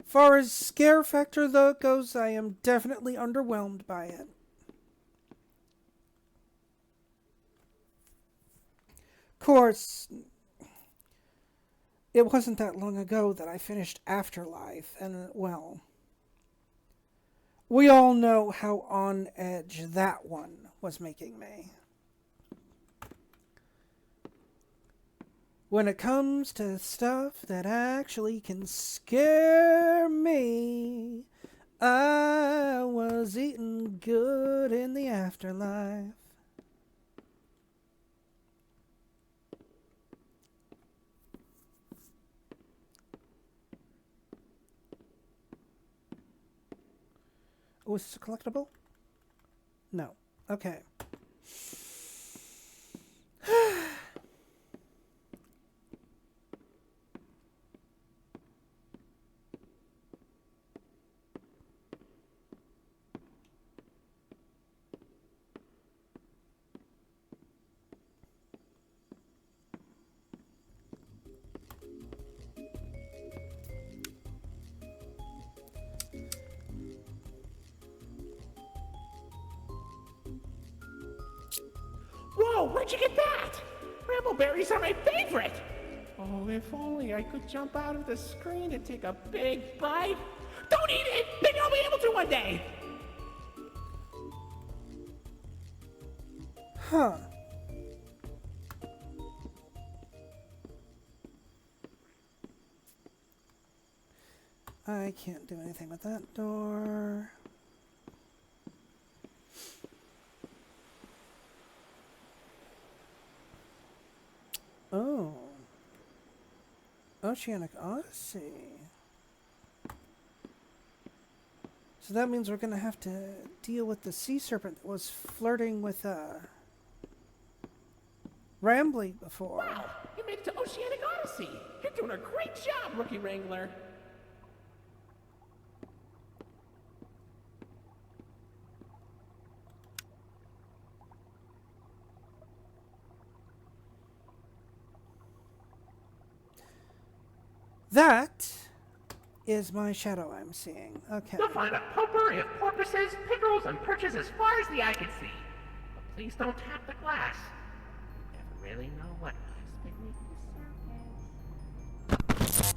Far as scare factor though goes, I am definitely underwhelmed by it. Of course, it wasn't that long ago that I finished Afterlife, and well, we all know how on edge that one was making me. When it comes to stuff that actually can scare me, I was eating good in the afterlife. Oh, is this a collectible? No. Okay. Whoa, where'd you get that? Brambleberries are my favorite! Oh, if only I could jump out of the screen and take a big bite. Don't eat it! Maybe I'll be able to one day! Huh. I can't do anything with that door. Oh. Oceanic Odyssey. So that means we're going to have to deal with the sea serpent that was flirting with Rambly before. Wow, you made it to Oceanic Odyssey! You're doing a great job, Rookie Wrangler! That is my shadow I'm seeing. Okay. You'll find a poker of porpoises, pickerels, and perches as far as the eye can see. But please don't tap the glass. You never really know what lies beneath the surface.